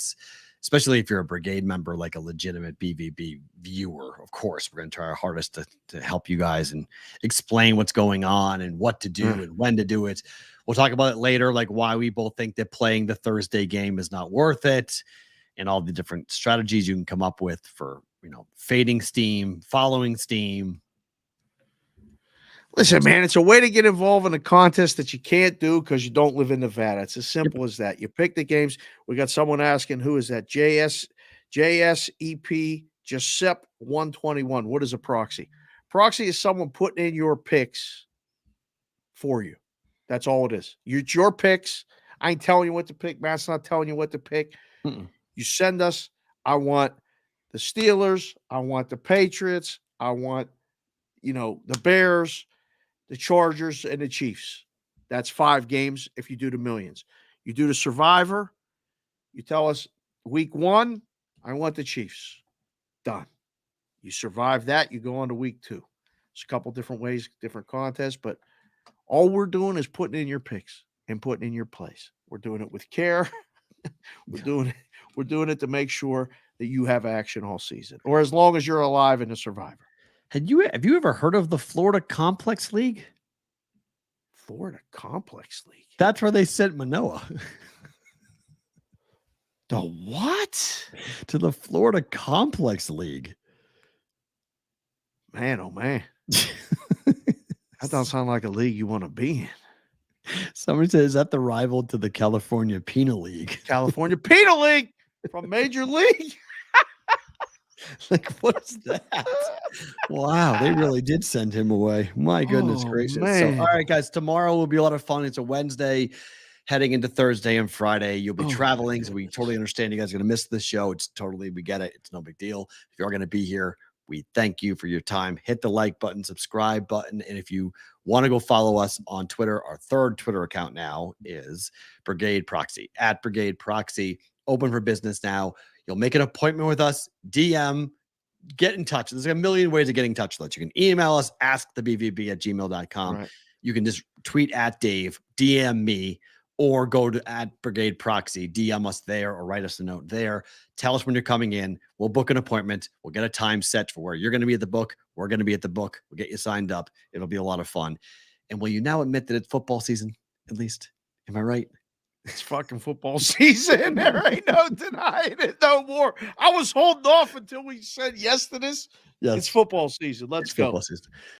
Especially if you're a brigade member, like a legitimate BVB viewer. Of course, we're going to try our hardest to help you guys and explain what's going on and what to do and when to do it. We'll talk about it later, like why we both think that playing the Thursday game is not worth it and all the different strategies you can come up with for, fading steam, following steam. Listen, man, it's a way to get involved in a contest that you can't do because you don't live in Nevada. It's as simple as that. You pick the games. We got someone asking, who is that? JSEP Giuseppe 121. What is a proxy? Proxy is someone putting in your picks for you. That's all it is. It's your picks. I ain't telling you what to pick. Matt's not telling you what to pick. You send us. I want the Steelers. I want the Patriots. I want, the Bears, the Chargers, and the Chiefs. That's 5 games if you do the millions. You do the Survivor. You tell us week 1, I want the Chiefs. Done. You survive that, you go on to week 2. It's a couple different ways, different contests, but all we're doing is putting in your picks and putting in your plays. We're doing it with care. We're doing it to make sure that you have action all season, or as long as you're alive in the Survivor. Have you ever heard of the Florida Complex League? Florida Complex League. That's where they sent Manoa. The what? To the Florida Complex League. Man, oh man. That doesn't sound like a league you want to be in. Somebody says, is that the rival to the California Penal League? California Penal League from Major League. Like, what is that? Wow, they really did send him away. My goodness gracious. Man. So, all right, guys, tomorrow will be a lot of fun. It's a Wednesday heading into Thursday and Friday. You'll be traveling, so we totally understand you guys are going to miss the show. We get it. It's no big deal. If you're going to be here, we thank you for your time. Hit the like button, subscribe button. And if you want to go follow us on Twitter, our 3rd Twitter account now is Brigade Proxy, at Brigade Proxy. Open for business now. You'll make an appointment with us, DM, get in touch. There's a million ways of getting in touch with us. You can email us, askthebvb@gmail.com. Right. You can just tweet at Dave, DM me, or go to at Brigade Proxy, DM us there or write us a note there. Tell us when you're coming in. We'll book an appointment. We'll get a time set for where you're going to be at the book. We're going to be at the book. We'll get you signed up. It'll be a lot of fun. And will you now admit that it's football season, at least? Am I right? It's fucking football season. There ain't no denying it no more. I was holding off until we said yes to this. Yes. It's football season. Let's go. Football season.